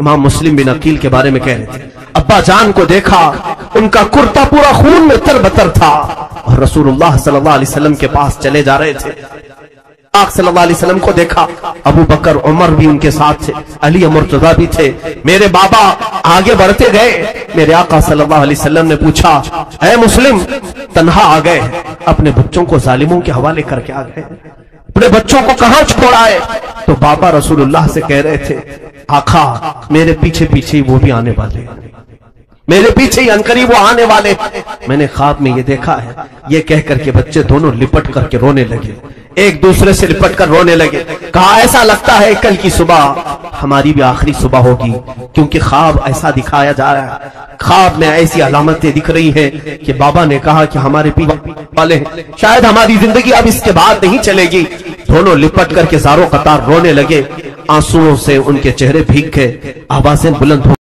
امام مسلم بن عقیل کے بارے میں کہہ رہے تھے، ابا جان کو دیکھا، ان کا کرتا پورا خون میں تر بتر تھا، اور رسول اللہ صلی اللہ علیہ وسلم کے پاس چلے جا رہے تھے۔ آقا صلی اللہ علیہ وسلم کو دیکھا، ابو بکر عمر بھی ان کے ساتھ تھے، علی مرتضیٰ بھی تھے، میرے بابا آگے بڑھتے گئے۔ میرے آقا صلی اللہ علیہ وسلم نے پوچھا، اے مسلم تنہا آ گئے، اپنے بچوں کو ظالموں کے حوالے کر کے آ گئے، اپنے بچوں کو کہاں چھوڑا ہے؟ تو بابا رسول اللہ سے کہہ رہے تھے، آقا میرے پیچھے پیچھے ہی وہ بھی آنے والے، میرے پیچھے ہی انقریب وہ آنے والے، میں نے خواب میں یہ دیکھا ہے۔ یہ کہہ کر کے بچے دونوں لپٹ کر کے رونے لگے، ایک دوسرے سے لپٹ کر رونے لگے۔ کہا ایسا لگتا ہے کل کی صبح ہماری بھی آخری صبح ہوگی، کیونکہ خواب ایسا دکھایا جا رہا ہے، خواب میں ایسی علامتیں دکھ رہی ہیں کہ بابا نے کہا کہ ہمارے پیچھے والے ہیں، شاید ہماری زندگی اب اس کے بعد نہیں چلے گی۔ دونوں لپٹ کر کے زاروں قطار رونے لگے، آنسوؤں سے ان کے چہرے بھیگ گئے، آوازیں بلند ہو